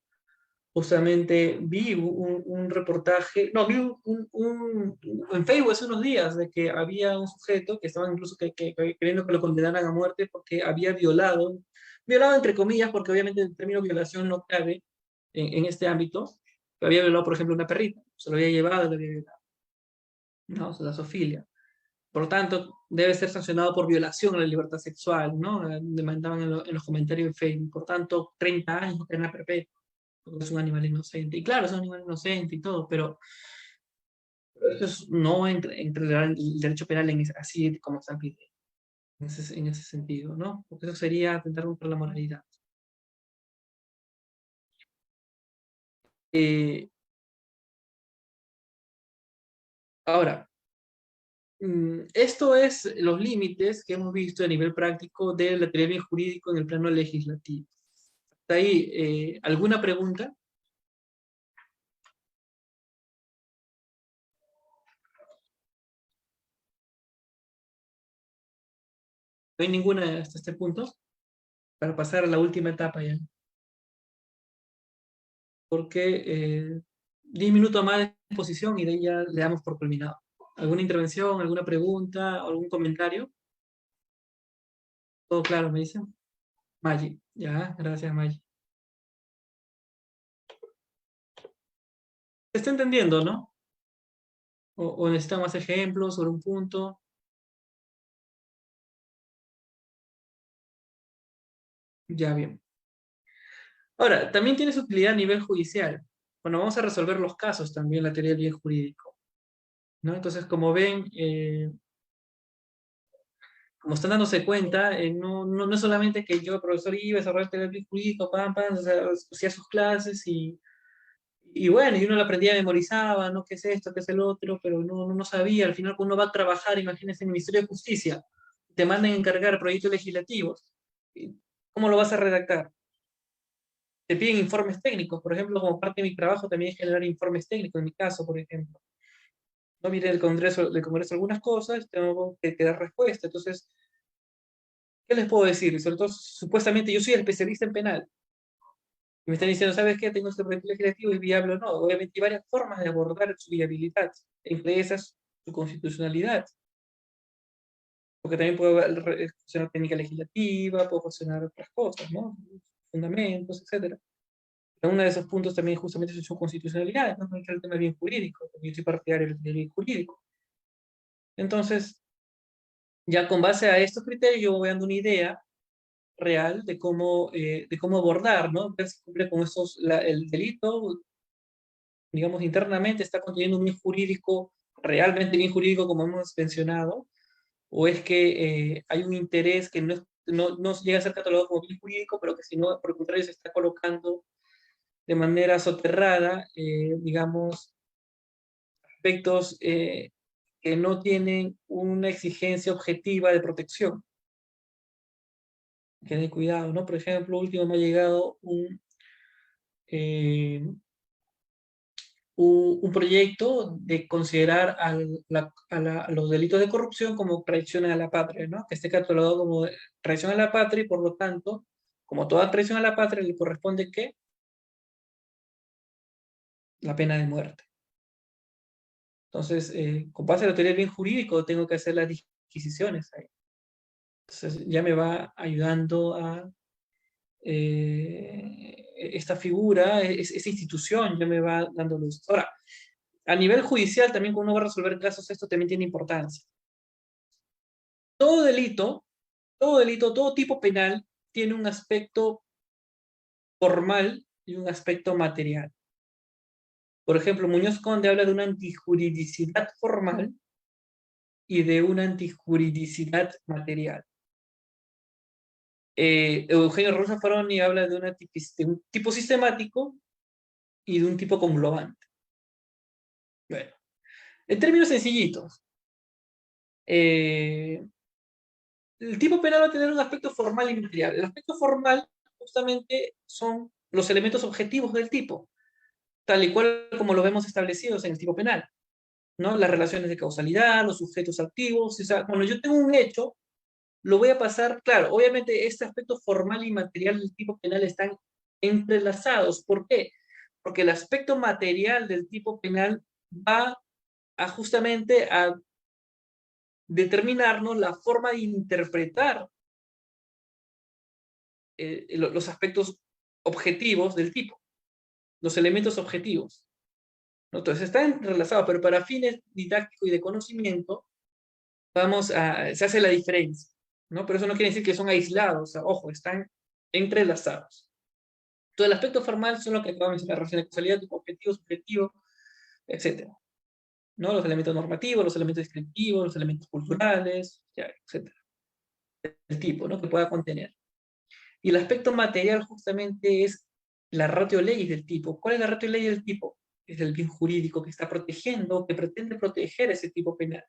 A: Justamente vi un reportaje, no, vi en Facebook hace unos días de que había un sujeto que estaba incluso queriendo que lo condenaran a muerte porque había violado entre comillas, porque obviamente el término violación no cabe en este ámbito, pero había violado, por ejemplo, una perrita, se lo había llevado, lo había violado, ¿no? La zoofilia. Por lo tanto, debe ser sancionado por violación a la libertad sexual, ¿no? Demandaban en los comentarios de Facebook. Por tanto, 30 años, pena perpetua, porque es un animal inocente. Y claro, es un animal inocente y todo, pero eso no entra el derecho penal así como están pidiendo, en ese sentido, ¿no? Porque eso sería atentar contra la moralidad. Eh, ahora, esto es los límites que hemos visto a nivel práctico de la teoría del bien jurídico en el plano legislativo. ¿Está ahí alguna pregunta? No hay ninguna hasta este punto, para pasar a la última etapa ya. Porque 10 minutos más de exposición y de ahí ya le damos por culminado. ¿Alguna intervención, alguna pregunta, algún comentario? Todo claro, me dicen. Maggi, ya, gracias Maggi. ¿Se está entendiendo, no? O necesita más ejemplos sobre un punto? Ya, bien. Ahora, también tiene su utilidad a nivel judicial. Bueno, vamos a resolver los casos también, la teoría del bien jurídico, ¿no? Entonces, como ven, como están dándose cuenta, no es solamente que yo, profesor, iba a desarrollar teoría del bien jurídico, pam, pam, o sea, hacía sus clases y bueno, y uno lo aprendía, memorizaba, ¿no? ¿Qué es esto? ¿Qué es el otro? Pero no sabía. Al final, cuando uno va a trabajar, imagínense, en el Ministerio de Justicia, te mandan a encargar proyectos legislativos. ¿Cómo lo vas a redactar? Te piden informes técnicos, por ejemplo, como parte de mi trabajo también es generar informes técnicos, en mi caso, por ejemplo. No mire del Congreso algunas cosas, tengo que dar respuesta. Entonces, ¿qué les puedo decir? Sobre todo, supuestamente yo soy el especialista en penal. Y me están diciendo, ¿sabes qué? Tengo este proyecto legislativo, ¿es viable o no? Obviamente hay varias formas de abordar su viabilidad, entre esas su constitucionalidad, porque también puede funcionar técnica legislativa, puede funcionar otras cosas, ¿no? Fundamentos, etcétera. Uno de esos puntos también justamente es su constitucionalidad, no entra el tema bien jurídico, porque yo soy partidario del bien jurídico. Entonces, ya con base a estos criterios, yo voy dando una idea real de cómo abordar, ¿no? Ver si cumple con estos, el delito, digamos, internamente está conteniendo un bien jurídico, realmente bien jurídico, como hemos mencionado, o es que hay un interés que no llega a ser catalogado como bien jurídico, pero que si no, por el contrario, se está colocando de manera soterrada, digamos, aspectos que no tienen una exigencia objetiva de protección. Que den cuidado, ¿no? Por ejemplo, último me ha llegado eh, un proyecto de considerar a los delitos de corrupción como traición a la patria, ¿no? Que esté catalogado como traición a la patria y por lo tanto, como toda traición a la patria, le corresponde ¿qué? La pena de muerte. Entonces, con base a la teoría del bien jurídico, tengo que hacer las disquisiciones ahí. Entonces, ya me va ayudando a esta figura, esa institución, ya me va dando luz. Ahora, a nivel judicial, también cuando uno va a resolver casos, esto también tiene importancia. Todo delito, todo tipo penal tiene un aspecto formal y un aspecto material. Por ejemplo, Muñoz Conde habla de una antijuridicidad formal y de una antijuridicidad material. Eugenio Rosa Faroni habla de un tipo sistemático y de un tipo conglobante. Bueno, en términos sencillitos, el tipo penal va a tener un aspecto formal y material. El aspecto formal justamente son los elementos objetivos del tipo, tal y cual como lo vemos establecidos en el tipo penal, ¿no? Las relaciones de causalidad, los sujetos activos, o sea, cuando yo tengo un hecho, lo voy a pasar, claro, obviamente este aspecto formal y material del tipo penal están entrelazados. ¿Por qué? Porque el aspecto material del tipo penal va a justamente a determinarnos la forma de interpretar los aspectos objetivos del tipo, los elementos objetivos, ¿no? Entonces están entrelazados, pero para fines didácticos y de conocimiento, se hace la diferencia, ¿no? Pero eso no quiere decir que son aislados, o sea, ojo, están entrelazados. Entonces, el aspecto formal son lo que acabamos de mencionar, relación de causalidad, tipo objetivo, subjetivo, etcétera, ¿no? Los elementos normativos, los elementos descriptivos, los elementos culturales, ya, etcétera. El tipo, ¿no? Que pueda contener. Y el aspecto material justamente es la ratio ley del tipo. ¿Cuál es la ratio ley del tipo? Es el bien jurídico que está protegiendo, que pretende proteger ese tipo penal.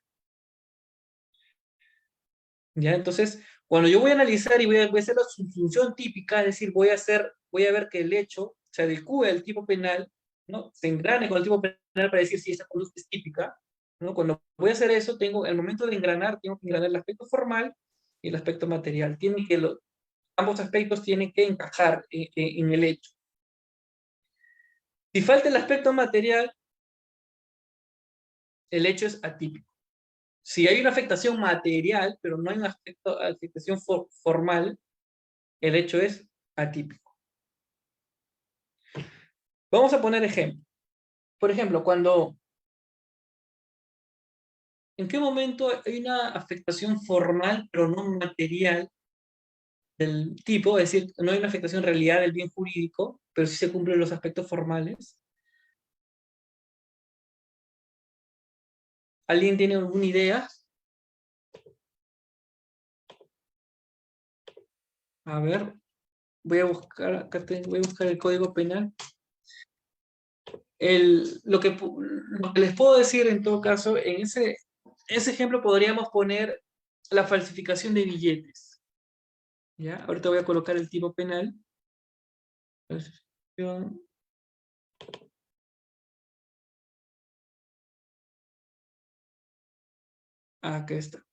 A: ¿Ya? Entonces, cuando yo voy a analizar y voy a hacer la subsunción típica, es decir, voy a ver que el hecho se adecue al tipo penal, ¿no? Se engrane con el tipo penal para decir si esta conducta es típica, ¿no? Cuando voy a hacer eso, al momento de engranar, tengo que engranar el aspecto formal y el aspecto material. Ambos aspectos tienen que encajar en el hecho. Si falta el aspecto material, el hecho es atípico. Si hay una afectación material, pero no hay una afectación formal, el hecho es atípico. Vamos a poner ejemplo. Por ejemplo, ¿en qué momento hay una afectación formal, pero no material del tipo? Es decir, no hay una afectación en realidad del bien jurídico, pero sí se cumplen los aspectos formales. ¿Alguien tiene alguna idea? A ver, voy a buscar el Código Penal. Lo que les puedo decir en todo caso, en ese ejemplo podríamos poner la falsificación de billetes. ¿Ya? Ahorita voy a colocar el tipo penal. Falsificación. Acá está.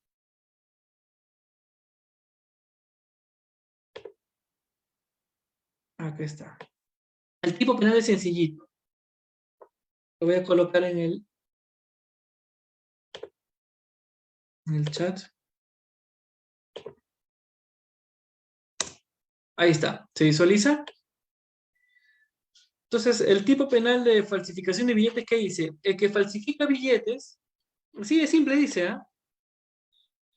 A: Acá está. El tipo penal es sencillito. Lo voy a colocar en el chat. Ahí está. ¿Se visualiza? Entonces, el tipo penal de falsificación de billetes, ¿qué dice? El que falsifica billetes, sí, es simple, dice, ¿ah?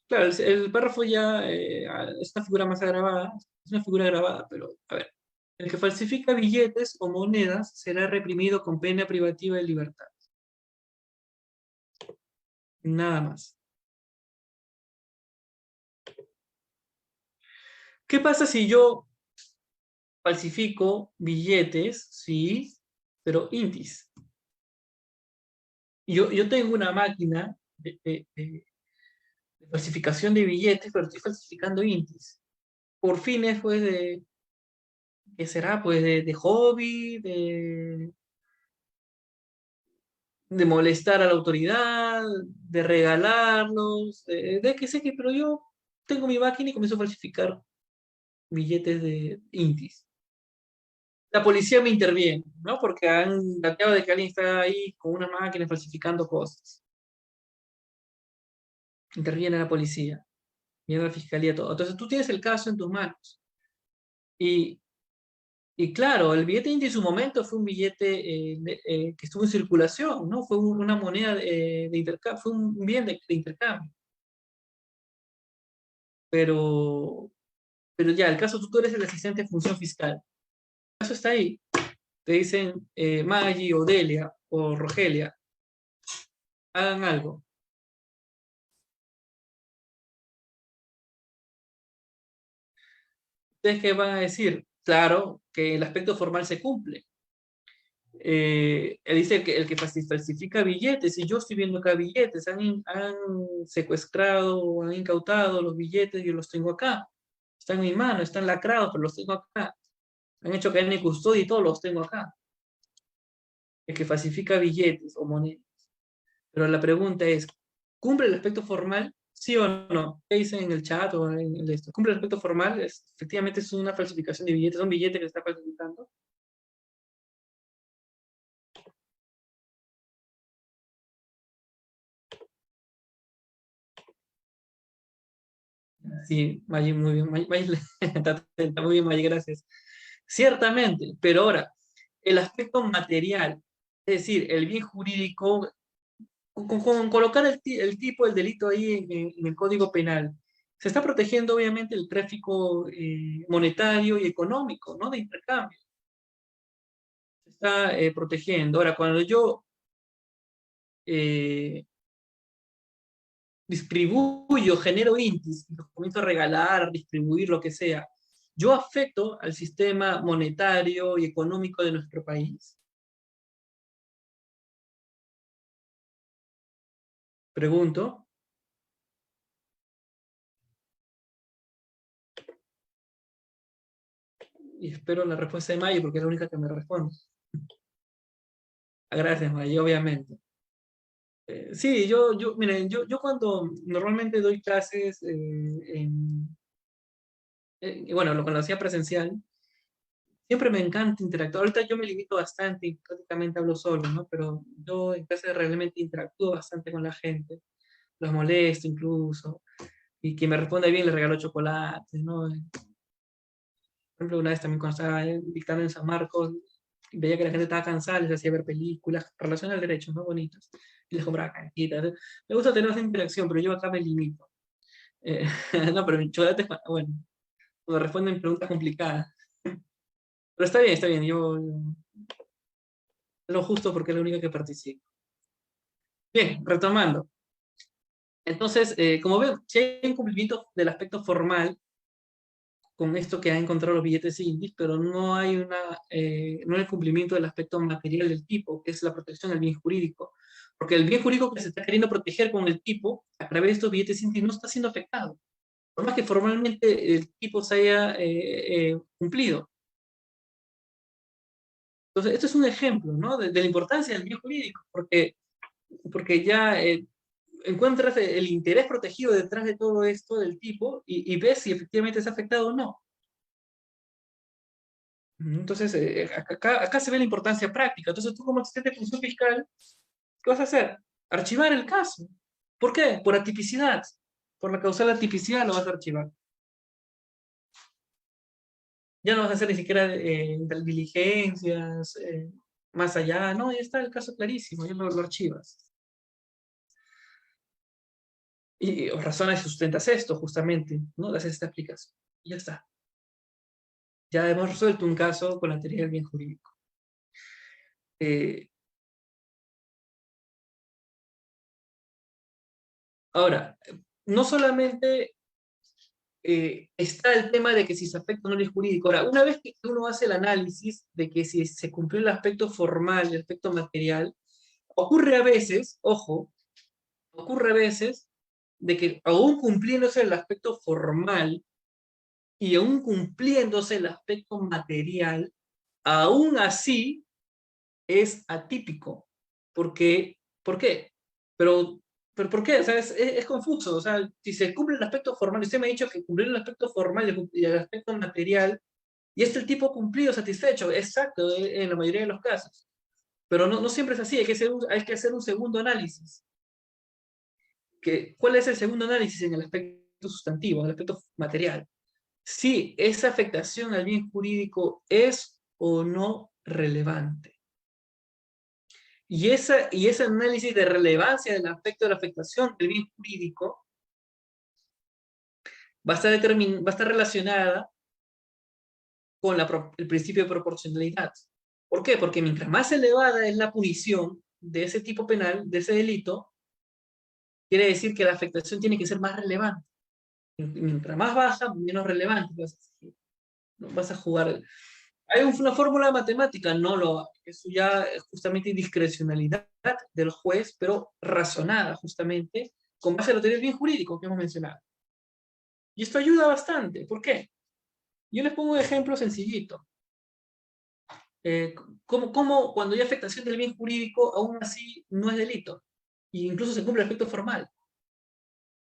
A: Claro, el párrafo ya es una figura más agravada, es una figura grabada, pero a ver. El que falsifica billetes o monedas será reprimido con pena privativa de libertad. Nada más. ¿Qué pasa si yo falsifico billetes, sí, pero intis? Yo tengo una máquina de falsificación de billetes, pero estoy falsificando intis. Por fines, pues, ¿qué será? Pues de hobby, de molestar a la autoridad, de regalarlos, de que sé que, pero yo tengo mi máquina y comienzo a falsificar billetes de intis. La policía me interviene, ¿no? Porque han dateado de que alguien está ahí con una máquina falsificando cosas. Interviene la policía, viene la fiscalía, todo. Entonces tú tienes el caso en tus manos. Y, y claro, el billete inti en su momento fue un billete que estuvo en circulación, ¿no? Fue una moneda de intercambio, fue un bien de intercambio. Pero, pero ya, el caso, tú eres el asistente de función fiscal. El caso está ahí. Te dicen Maggie o Delia o Rogelia, hagan algo. ¿Ustedes qué van a decir? Claro que el aspecto formal se cumple. Dice que el que falsifica billetes, y yo estoy viendo acá billetes, han secuestrado, han incautado los billetes, yo los tengo acá. Están en mi mano, están lacrados, pero los tengo acá. Han hecho cadena de custodia y todos los tengo acá. El que falsifica billetes o monedas. Pero la pregunta es, ¿cumple el aspecto formal? ¿Sí o no? ¿Qué dicen en el chat o en el esto? ¿Cumple el aspecto formal? Efectivamente es una falsificación de billetes, son billetes que se está falsificando. Sí, Maggi, muy bien. Maggi, está muy bien, Maggi, gracias. Ciertamente, pero ahora, el aspecto material, es decir, el bien jurídico, con colocar el tipo del delito ahí en el Código Penal, se está protegiendo obviamente el tráfico monetario y económico, ¿no? De intercambio. Se está protegiendo. Ahora, cuando yo eh, distribuyo, genero intis, y los comienzo a regalar, distribuir, lo que sea, yo afecto al sistema monetario y económico de nuestro país. Pregunto, y espero la respuesta de Mayo, porque es la única que me responde. Gracias, Mayo, obviamente. Sí, miren, yo cuando normalmente doy clases bueno, lo cuando hacía presencial, siempre me encanta interactuar. Ahorita yo me limito bastante y prácticamente hablo solo, ¿no? Pero yo en clase realmente interactúo bastante con la gente, los molesto incluso, y quien me responde bien le regalo chocolates, ¿no? Por ejemplo, una vez también cuando estaba dictando en San Marcos, veía que la gente estaba cansada, les hacía ver películas, relación al derecho, ¿no? Bonitas, y les compraba cajitas. Me gusta tener esa interacción, pero yo acá me limito. Eh, no, pero mi chocolate es, bueno, cuando responden preguntas complicadas. Pero está bien, yo lo justo porque es la única que participa. Bien, retomando. Entonces, como ven, si hay un cumplimiento del aspecto formal con esto que ha encontrado los billetes índices, pero no hay cumplimiento del aspecto material del tipo, que es la protección del bien jurídico. Porque el bien jurídico que se está queriendo proteger con el tipo, a través de estos billetes índices, no está siendo afectado. Por más que formalmente el tipo se haya cumplido. Entonces, esto es un ejemplo, ¿no? De la importancia del bien jurídico, porque ya encuentras el interés protegido detrás de todo esto del tipo y ves si efectivamente es afectado o no. Entonces, acá se ve la importancia práctica. Entonces, tú como asistente de función fiscal, ¿qué vas a hacer? Archivar el caso. ¿Por qué? Por atipicidad. Por la causal atipicidad lo vas a archivar. Ya no vas a hacer ni siquiera diligencias, más allá, no, ya está el caso clarísimo, ya lo archivas. Y razonas y sustentas esto, justamente, ¿no? Le haces esta aplicación. Y ya está. Ya hemos resuelto un caso con la teoría del bien jurídico. Eh, Ahora, no solamente está el tema de que si se afecta o no el jurídico. Ahora, una vez que uno hace el análisis de que si se cumplió el aspecto formal y el aspecto material, ocurre a veces, ojo, ocurre a veces de que aún cumpliéndose el aspecto formal y aún cumpliéndose el aspecto material, aún así es atípico. Porque, ¿por qué? Pero, pero ¿por qué? O sea, es confuso. O sea, si se cumple el aspecto formal, usted me ha dicho que cumplir el aspecto formal y el aspecto material, y es el tipo cumplido, satisfecho, exacto, en la mayoría de los casos. Pero no siempre es así, hay que hacer un segundo análisis. ¿Cuál es el segundo análisis en el aspecto sustantivo, en el aspecto material? Si esa afectación al bien jurídico es o no relevante. Y ese análisis de relevancia del aspecto de la afectación del bien jurídico va a estar relacionada con el principio de proporcionalidad. ¿Por qué? Porque mientras más elevada es la punición de ese tipo penal, de ese delito, quiere decir que la afectación tiene que ser más relevante. Mientras más baja, menos relevante vas a jugar. ¿Hay una fórmula matemática? No lo hay. Eso ya es justamente discrecionalidad del juez, pero razonada justamente con base a lo teoría del bien jurídico que hemos mencionado. Y esto ayuda bastante. ¿Por qué? Yo les pongo un ejemplo sencillito. ¿Cómo cuando hay afectación del bien jurídico, aún así no es delito? E incluso se cumple el efecto formal.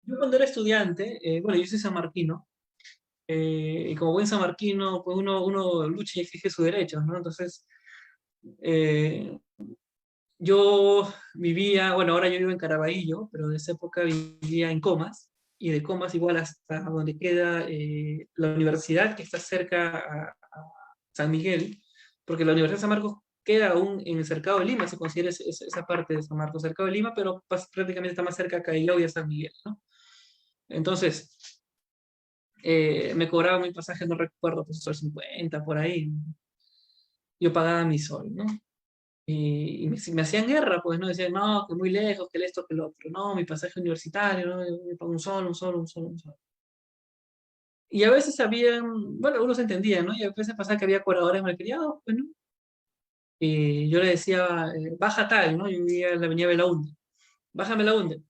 A: Yo cuando era estudiante, bueno, yo soy sanmarquino, y como buen sanmarquino, pues uno lucha y exige sus derechos, ¿no? Entonces, eh, yo vivía, bueno, ahora yo vivo en Caraballo, pero en esa época vivía en Comas, y de Comas igual hasta donde queda la universidad que está cerca a San Miguel, porque la Universidad de San Marcos queda aún en el cercado de Lima, se considera esa parte de San Marcos, cercado de Lima, pero prácticamente está más cerca a Callao y a San Miguel, ¿no? Entonces, me cobraba mi pasaje, no recuerdo, pues sol 50 por ahí. Yo pagaba mi sol, ¿no? Y me hacían guerra, pues, ¿no? Decían, no, que muy lejos, que esto, que lo otro. No, mi pasaje universitario, ¿no? Yo pago un sol, un sol, un sol, un sol. Y a veces habían, bueno, uno se entendía, ¿no? Y a veces pasaba que había cobradores malcriados, pues, ¿no? Y yo le decía, baja tal, ¿no? Yo vivía en la avenida Belaúnde. Bájame Belaúnde.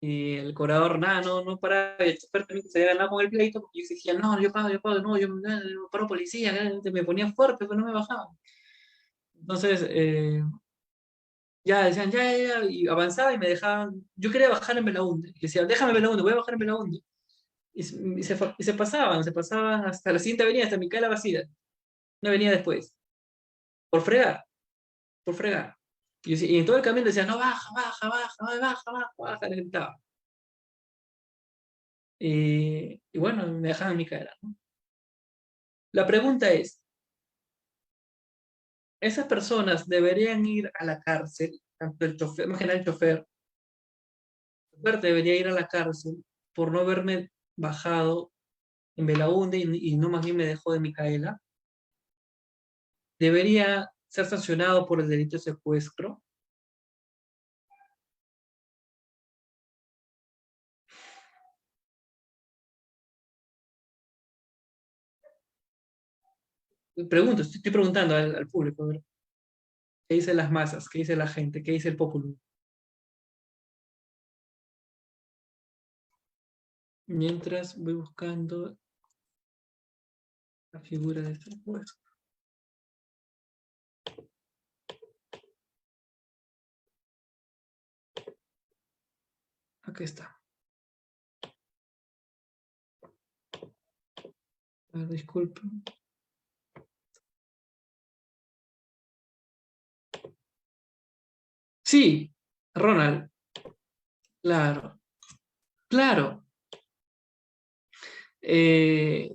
A: Y el cobrador, nada, no paraba. Y el chofer también se había ganado con el pleito porque yo exigía, no, yo pago, no, yo paro policía, me ponía fuerte, pues no me bajaba. Entonces, ya decían, ya, y avanzaba y me dejaban, yo quería bajar en Belaúnde, y decía, déjame Belaúnde, voy a bajar en Belaúnde. Se pasaban hasta la siguiente avenida, hasta Micaela Bacida, una avenida después, por fregar, por fregar. Y en todo el camino decían, no, baja, les gritaba. Y bueno, me dejaban en Micaela, ¿no? La pregunta es, ¿esas personas deberían ir a la cárcel? Tanto el chofer, más que nada el chofer debería ir a la cárcel por no haberme bajado en Belaúnde y no más bien me dejó de Micaela, debería ser sancionado por el delito de secuestro. Pregunto, estoy preguntando al público, a ver, ¿qué dicen las masas? ¿Qué dice la gente? ¿Qué dice el pueblo? Mientras voy buscando la figura de secuestro. Aquí está. Disculpen. Sí, Ronald, claro, claro. Eh,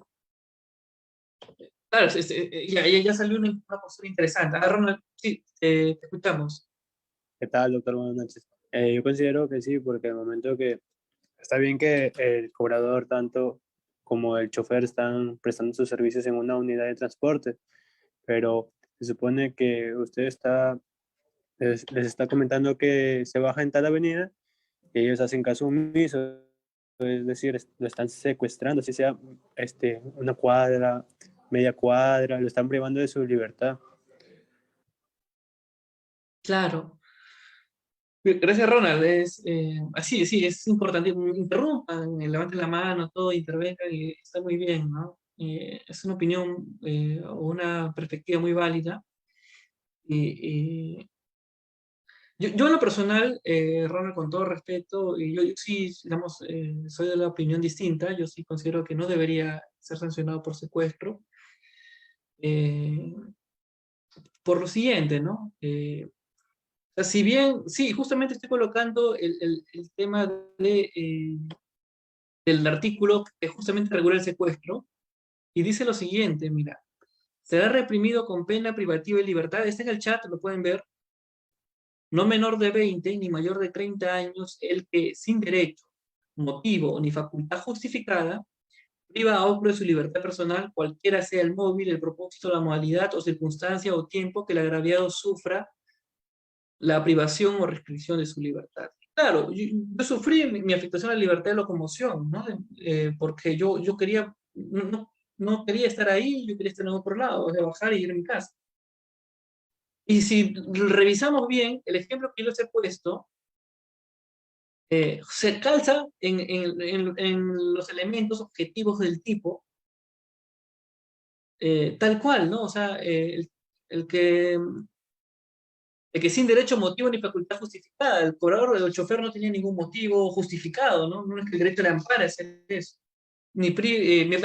A: Claro, ya salió una postura interesante. Ah, Ronald, sí, te escuchamos.
B: ¿Qué tal, doctor? Buenas noches. Yo considero que sí, porque el momento que está bien que el cobrador tanto como el chofer están prestando sus servicios en una unidad de transporte, pero se supone que usted les está comentando que se baja en tal avenida y ellos hacen caso omiso, es decir, lo están secuestrando, si sea una cuadra, media cuadra, lo están privando de su libertad.
A: Claro. Gracias, Ronald. Así, sí, es importante. Interrumpan, levanten la mano, todo, intervengan y está muy bien, ¿no? Es una opinión o una perspectiva muy válida. Y yo en lo personal, Ronald, con todo respeto, y yo sí, digamos, soy de la opinión distinta. Yo sí considero que no debería ser sancionado por secuestro. eh, por lo siguiente, ¿no? O sea, si bien, sí, justamente estoy colocando el tema del artículo que justamente regula el secuestro, y dice lo siguiente, mira, será reprimido con pena privativa de libertad, está en el chat, lo pueden ver, no menor de 20 ni mayor de 30 años, el que sin derecho, motivo ni facultad justificada, priva a otro de su libertad personal, cualquiera sea el móvil, el propósito, la modalidad o circunstancia o tiempo que el agraviado sufra la privación o restricción de su libertad. Claro, yo sufrí mi afectación a la libertad de locomoción, ¿no? Porque yo quería, no quería estar ahí, yo quería estar en otro lado, o sea, bajar y ir a mi casa. Y si revisamos bien, el ejemplo que yo les he puesto se calza en los elementos objetivos del tipo, tal cual, ¿no? O sea, el que de que sin derecho, motivo ni facultad justificada. El cobrador o el chofer no tenía ningún motivo justificado, ¿no? No es que el derecho le ampara hacer eso. Me ha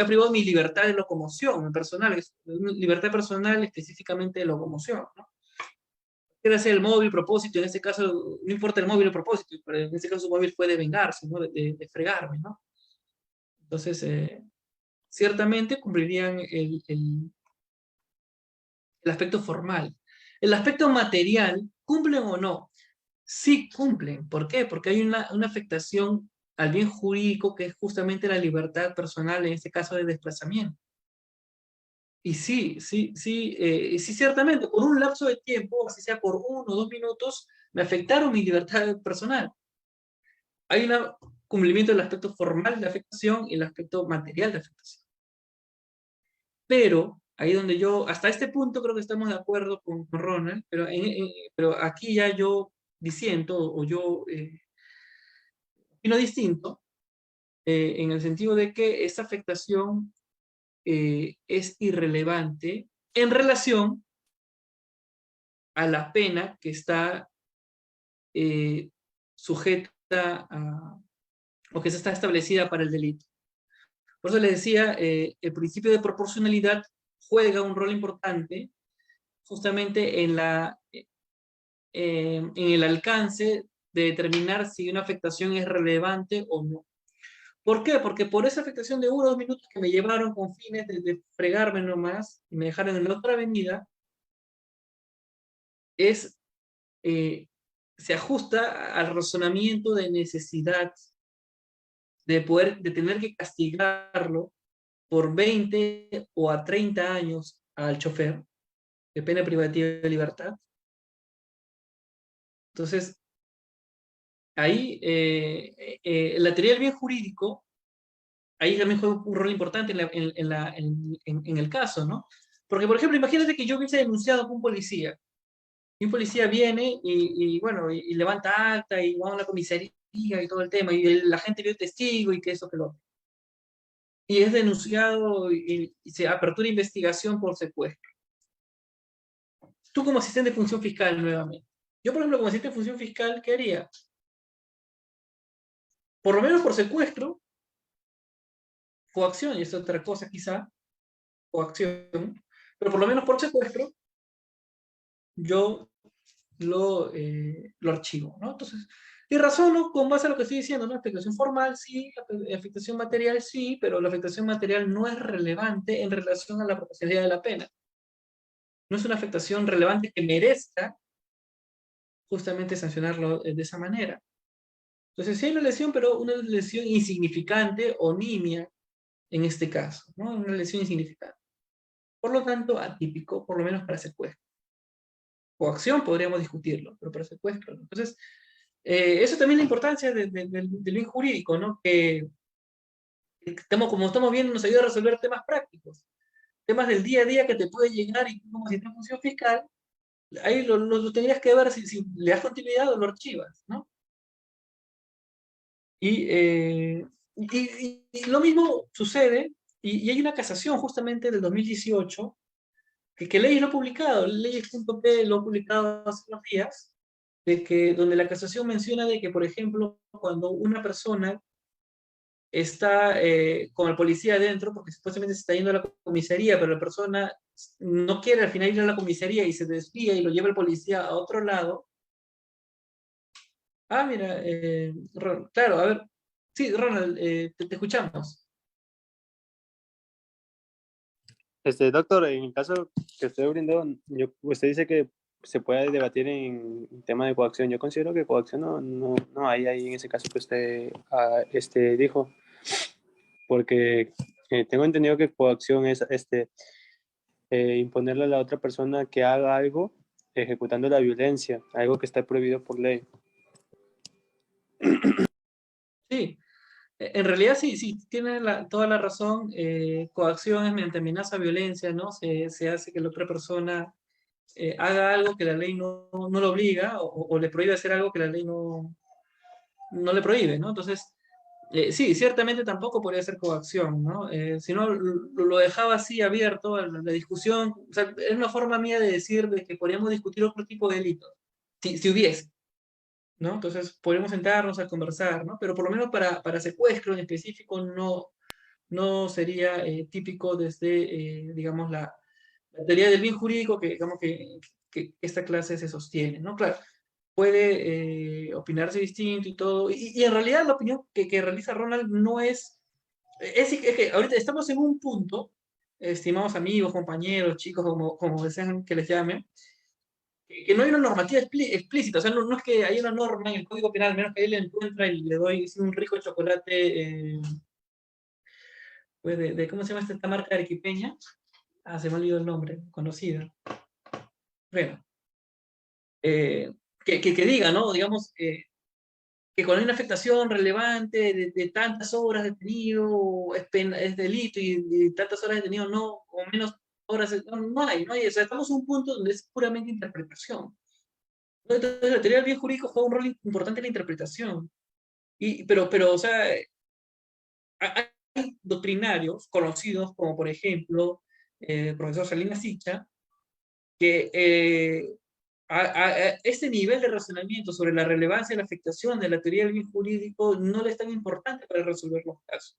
A: privado mi libertad de locomoción personal, libertad personal específicamente de locomoción, ¿no? Quiere hacer el móvil propósito, en este caso, no importa el móvil o propósito, pero en este caso su móvil fue de vengarse, ¿no? De fregarme, ¿no? Entonces, ciertamente cumplirían el aspecto formal. El aspecto material, ¿cumplen o no? Sí cumplen. ¿Por qué? Porque hay una afectación al bien jurídico que es justamente la libertad personal, en este caso de desplazamiento. Y sí, ciertamente, por un lapso de tiempo, así sea por 1 o 2 minutos, me afectaron mi libertad personal. Hay un cumplimiento del aspecto formal de afectación y el aspecto material de afectación. Pero ahí donde yo, hasta este punto creo que estamos de acuerdo con Ronald, pero aquí ya yo disiento o yo opino distinto, en el sentido de que esta afectación es irrelevante en relación a la pena que está eh, sujeta a, o que está establecida para el delito. Por eso les decía, el principio de proporcionalidad juega un rol importante justamente en el alcance de determinar si una afectación es relevante o no. ¿Por qué? Porque por esa afectación de 1 o 2 minutos que me llevaron con fines de fregarme nomás y me dejaron en la otra avenida, es, eh, se ajusta al razonamiento de necesidad de tener que castigarlo por 20 o a 30 años al chofer de pena privativa de libertad. Entonces, ahí la teoría del bien jurídico, ahí también juega un rol importante en el caso, ¿no? Porque, por ejemplo, imagínate que yo hubiese denunciado a un policía, y un policía viene bueno, y levanta acta y va a una comisaría y todo el tema, y la gente vio testigo y que eso, que lo otro. Y es denunciado y se apertura investigación por secuestro. Tú como asistente de función fiscal nuevamente. Yo, por ejemplo, como asistente de función fiscal, ¿qué haría? Por lo menos por secuestro, coacción, y es otra cosa quizá, coacción, pero por lo menos por secuestro, yo lo archivo, ¿no? Entonces, Y razono con base a lo que estoy diciendo, ¿no? Afectación formal sí, afectación material sí, pero la afectación material no es relevante en relación a la proporcionalidad de la pena. No es una afectación relevante que merezca justamente sancionarlo de esa manera. Entonces, sí hay una lesión, pero una lesión insignificante o nimia en este caso, ¿no? Una lesión insignificante. Por lo tanto, atípico, por lo menos para secuestro. Coacción podríamos discutirlo, pero para secuestro, ¿no? Entonces, eso también es la importancia del bien jurídico, ¿no? Que estamos, como estamos viendo, nos ayuda a resolver temas prácticos, temas del día a día que te puede llegar y como si en función fiscal, ahí lo tendrías que ver si le das continuidad o lo archivas, ¿no? Y, y lo mismo sucede, y hay una casación justamente del 2018, que Leyes lo ha publicado, Leyes.p lo ha publicado hace unos días, de que, donde la casación menciona de que, por ejemplo, cuando una persona está con el policía adentro, porque supuestamente se está yendo a la comisaría, pero la persona no quiere al final ir a la comisaría y se desvía y lo lleva el policía a otro lado. Ah, mira, claro, a ver, sí, Ronald, te escuchamos.
B: Doctor, en el caso que usted brindó, usted dice que se puede debatir en tema de coacción. Yo considero que coacción no hay ahí en ese caso que usted dijo, porque tengo entendido que coacción es imponerle a la otra persona que haga algo ejecutando la violencia, algo que está prohibido por ley.
A: Sí, en realidad sí, sí, tiene toda la razón. Coacción es mediante amenaza, violencia, ¿no? Se hace que la otra persona haga algo que la ley no lo obliga o le prohíbe hacer algo que la ley no le prohíbe, ¿no? Entonces, sí, ciertamente tampoco podría ser coacción, ¿no? Si no, lo dejaba así abierto a la discusión. O sea, es una forma mía de decir de que podríamos discutir otro tipo de delitos, si hubiese, ¿no? Entonces, podríamos sentarnos a conversar, ¿no? Pero por lo menos para secuestro en específico no sería típico desde, digamos, la teoría del bien jurídico que, digamos, que esta clase se sostiene, ¿no? Claro, puede opinarse distinto y todo, y en realidad la opinión que realiza Ronald no es que ahorita estamos en un punto, estimados amigos, compañeros, chicos, como desean que les llamen, que no hay una normativa explícita, o sea, no es que hay una norma en el Código Penal, al menos que él la encuentra y le doy sí, un rico chocolate, pues ¿cómo se llama esta marca arequipeña? Ah, se me ha olvidado el nombre, conocida. Bueno, que diga, ¿no? Digamos, que cuando hay una afectación relevante de tantas horas detenido es delito y tantas horas detenido no, o menos horas, no hay, o sea, estamos en un punto donde es puramente interpretación. Entonces, la teoría del bien jurídico juega un rol importante en la interpretación. Pero, o sea, hay doctrinarios conocidos como, por ejemplo, el profesor Salinas Sicha, que a este nivel de razonamiento sobre la relevancia y la afectación de la teoría del bien jurídico no le es tan importante para resolver los casos.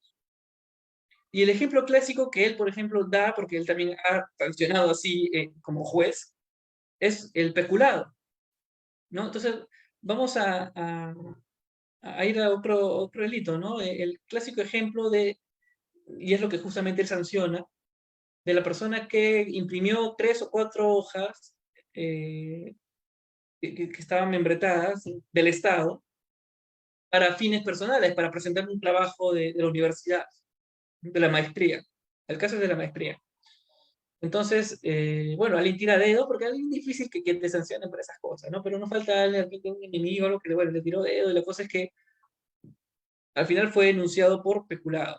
A: Y el ejemplo clásico que él, por ejemplo, da, porque él también ha sancionado así como juez, es el peculado, ¿no? Entonces, vamos a ir a otro delito, ¿no? El clásico ejemplo y es lo que justamente él sanciona, de la persona que imprimió 3 o 4 hojas eh, que estaban membretadas del Estado para fines personales, para presentar un trabajo de la universidad, de la maestría. El caso es de la maestría. Entonces, bueno, alguien tira dedo porque es difícil que te sancionen por esas cosas, ¿no? Pero no falta alguien, un enemigo, lo que bueno, le tiró dedo y la cosa es que al final fue denunciado por peculado.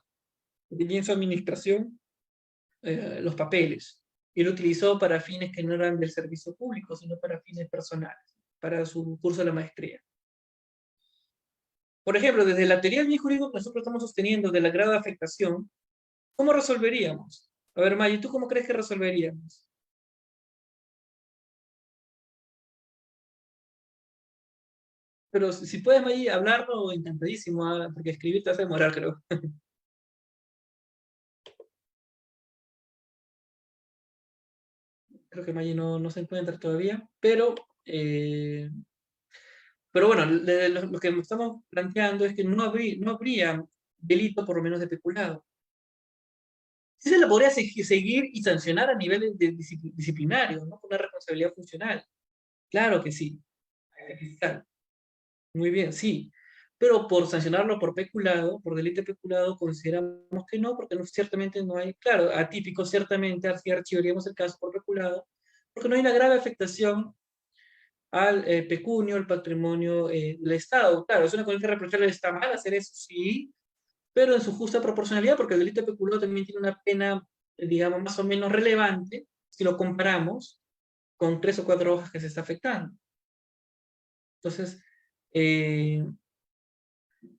A: Tenía en su administración los papeles y lo utilizó para fines que no eran del servicio público, sino para fines personales, para su curso de la maestría. Por ejemplo, desde la teoría del bien jurídico que nosotros estamos sosteniendo de la grado de afectación, ¿cómo resolveríamos? A ver, Maggie, ¿tú cómo crees que resolveríamos? Pero si puedes, Maggie, hablarlo, encantadísimo, porque escribir te hace demorar, creo. Creo que Maggie no se encuentra todavía, pero Pero bueno, lo que estamos planteando es que no habría delito por lo menos de peculado. Sí se le podría seguir y sancionar a nivel disciplinario, ¿no? Con una responsabilidad funcional. Claro que sí. Fiscal. Muy bien, sí. Pero por sancionarlo por peculado, por delito de peculado, consideramos que no, porque no, ciertamente no hay, claro, atípico, ciertamente, así archivaríamos el caso por peculado, porque no hay una grave afectación al pecunio, al patrimonio del Estado. Claro, es una cosa que reprocharle, está mal hacer eso, sí, pero en su justa proporcionalidad, porque el delito de peculado también tiene una pena, digamos, más o menos relevante, si lo comparamos con 3 o 4 hojas que se está afectando. Entonces, y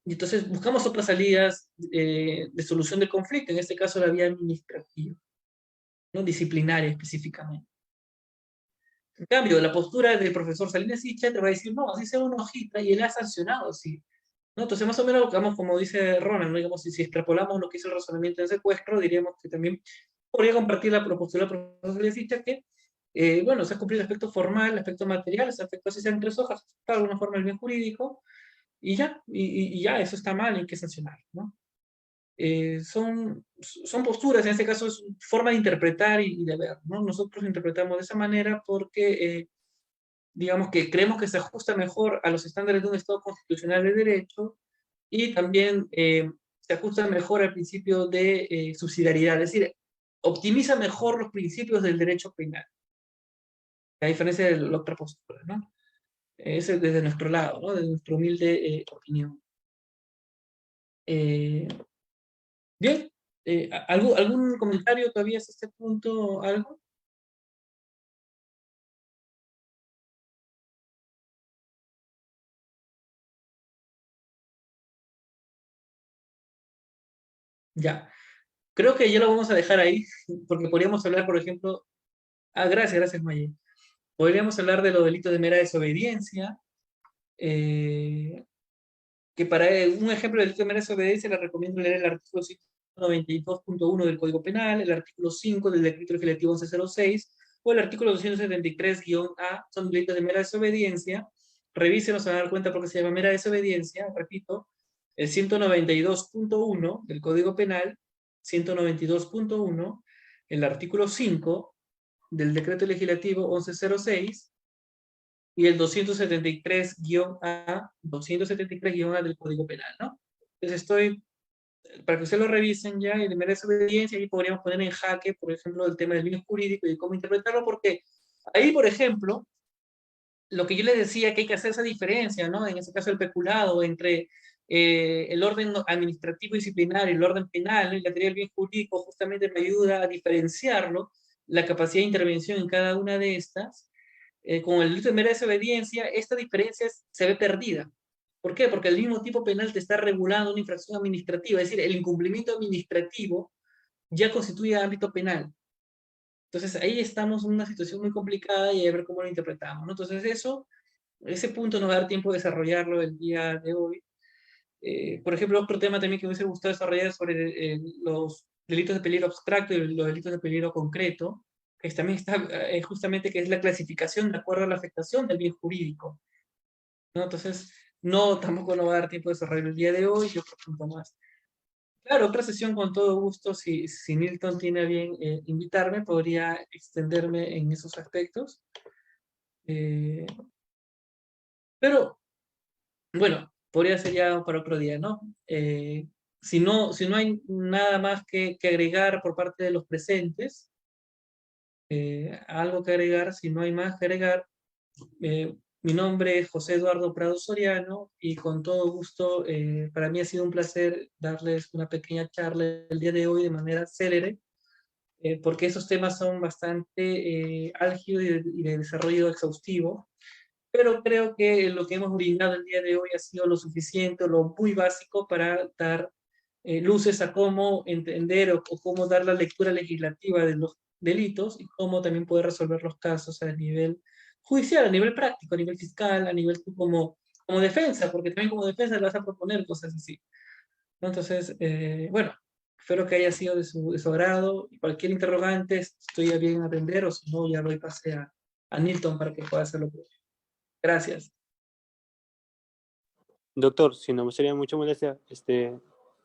A: entonces buscamos otras salidas de solución del conflicto, en este caso la vía administrativa, no disciplinaria específicamente. En cambio, la postura del profesor Salinas Sicha te va a decir, no, así sea una hojita y él ha sancionado, sí. ¿No? Entonces, más o menos, digamos, como dice Ronald, ¿no? Digamos, si extrapolamos lo que hizo el razonamiento de secuestro, diríamos que también podría compartir la postura del profesor Salinas Sicha que, bueno, se ha cumplido el aspecto formal, el aspecto material, ese aspecto así sean 3 hojas, de alguna forma el bien jurídico, y ya, y ya, eso está mal y hay que sancionar, ¿no? Son posturas, en este caso es forma de interpretar y de ver, ¿no? Nosotros interpretamos de esa manera porque, digamos que creemos que se ajusta mejor a los estándares de un Estado constitucional de derecho y también se ajusta mejor al principio de subsidiariedad, es decir, optimiza mejor los principios del derecho penal, a diferencia de la otra postura, ¿no? Ese es desde nuestro lado, ¿no? Desde nuestra humilde opinión. Eh, Bien, ¿algún comentario todavía hasta este punto? ¿Algo? Ya. Creo que ya lo vamos a dejar ahí, porque podríamos hablar, por ejemplo, gracias, Maye. Podríamos hablar de los delitos de mera desobediencia, eh, que para un ejemplo de delito de mera desobediencia le recomiendo leer el artículo 192.1 del Código Penal, el artículo 5 del Decreto Legislativo 1106, o el artículo 273-A, son delitos de mera desobediencia. Revísenos, se van a dar cuenta porque se llama mera desobediencia, repito, el 192.1 del Código Penal, 192.1, el artículo 5 del Decreto Legislativo 1106, y el 273-A, 273-A del Código Penal, ¿no? Entonces para que ustedes lo revisen ya y de mera desobediencia, y podríamos poner en jaque, por ejemplo, el tema del bien jurídico y cómo interpretarlo, porque ahí, por ejemplo, lo que yo les decía que hay que hacer esa diferencia, ¿no? En ese caso el peculado entre el orden administrativo disciplinario y el orden penal, ¿no? Y la teoría del bien jurídico justamente me ayuda a diferenciarlo, la capacidad de intervención en cada una de estas. Con el delito de mera desobediencia, esta diferencia se ve perdida. ¿Por qué? Porque el mismo tipo penal te está regulando una infracción administrativa, es decir, el incumplimiento administrativo ya constituye ámbito penal. Entonces ahí estamos en una situación muy complicada y a ver cómo lo interpretamos, ¿no? Entonces ese punto nos va a dar tiempo de desarrollarlo el día de hoy. Por ejemplo, otro tema también que me hubiese gustado desarrollar sobre los delitos de peligro abstracto y los delitos de peligro concreto, que también está justamente que es la clasificación de acuerdo a la afectación del bien jurídico, ¿no? Entonces, no, tampoco nos va a dar tiempo de desarrollar el día de hoy y otro punto más. Claro, otra sesión con todo gusto, si Milton tiene a bien invitarme, podría extenderme en esos aspectos. Eh, pero, bueno, podría ser ya para otro día, ¿no? Si no hay nada más que agregar por parte de los presentes, algo que agregar, si no hay más que agregar, mi nombre es José Eduardo Prado Soriano y con todo gusto, para mí ha sido un placer darles una pequeña charla el día de hoy de manera célere, porque esos temas son bastante álgidos y de desarrollo exhaustivo, pero creo que lo que hemos brindado el día de hoy ha sido lo suficiente, lo muy básico para dar luces a cómo entender o cómo dar la lectura legislativa de los delitos y cómo también poder resolver los casos a nivel judicial, a nivel práctico, a nivel fiscal, a nivel tú como defensa, porque también como defensa le vas a proponer cosas así, ¿no? Entonces, bueno, espero que haya sido de su agrado y cualquier interrogante estoy a bien atender o si no ya doy pase a Nilton para que pueda hacerlo. Gracias.
B: Doctor, si no me sería mucha molestia,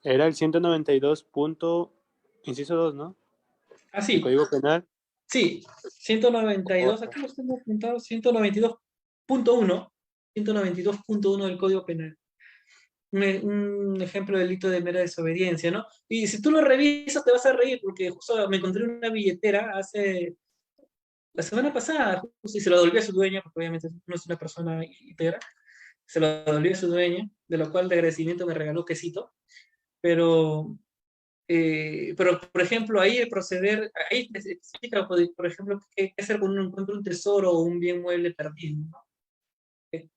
B: era el 192 punto, inciso 2, ¿no?
A: Ah,
B: El
A: sí,
B: Código Penal.
A: sí, 192, aquí los tengo apuntados, 192.1, 192.1 del Código Penal. Un ejemplo de delito de mera desobediencia, ¿no? Y si tú lo revisas te vas a reír porque justo me encontré una billetera hace la semana pasada, justo, y se lo devolví a su dueña, porque obviamente no es una persona íntegra, se lo devolví a su dueña, de lo cual de agradecimiento me regaló quesito, pero, por ejemplo, ahí el proceder, ahí te explica, por ejemplo, qué hacer cuando uno encuentra un tesoro o un bien mueble perdido, ¿no?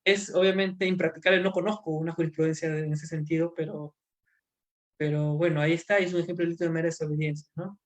A: Es obviamente impracticable, no conozco una jurisprudencia en ese sentido, pero bueno, ahí está, es un ejemplo de delito de mera desobediencia, ¿no?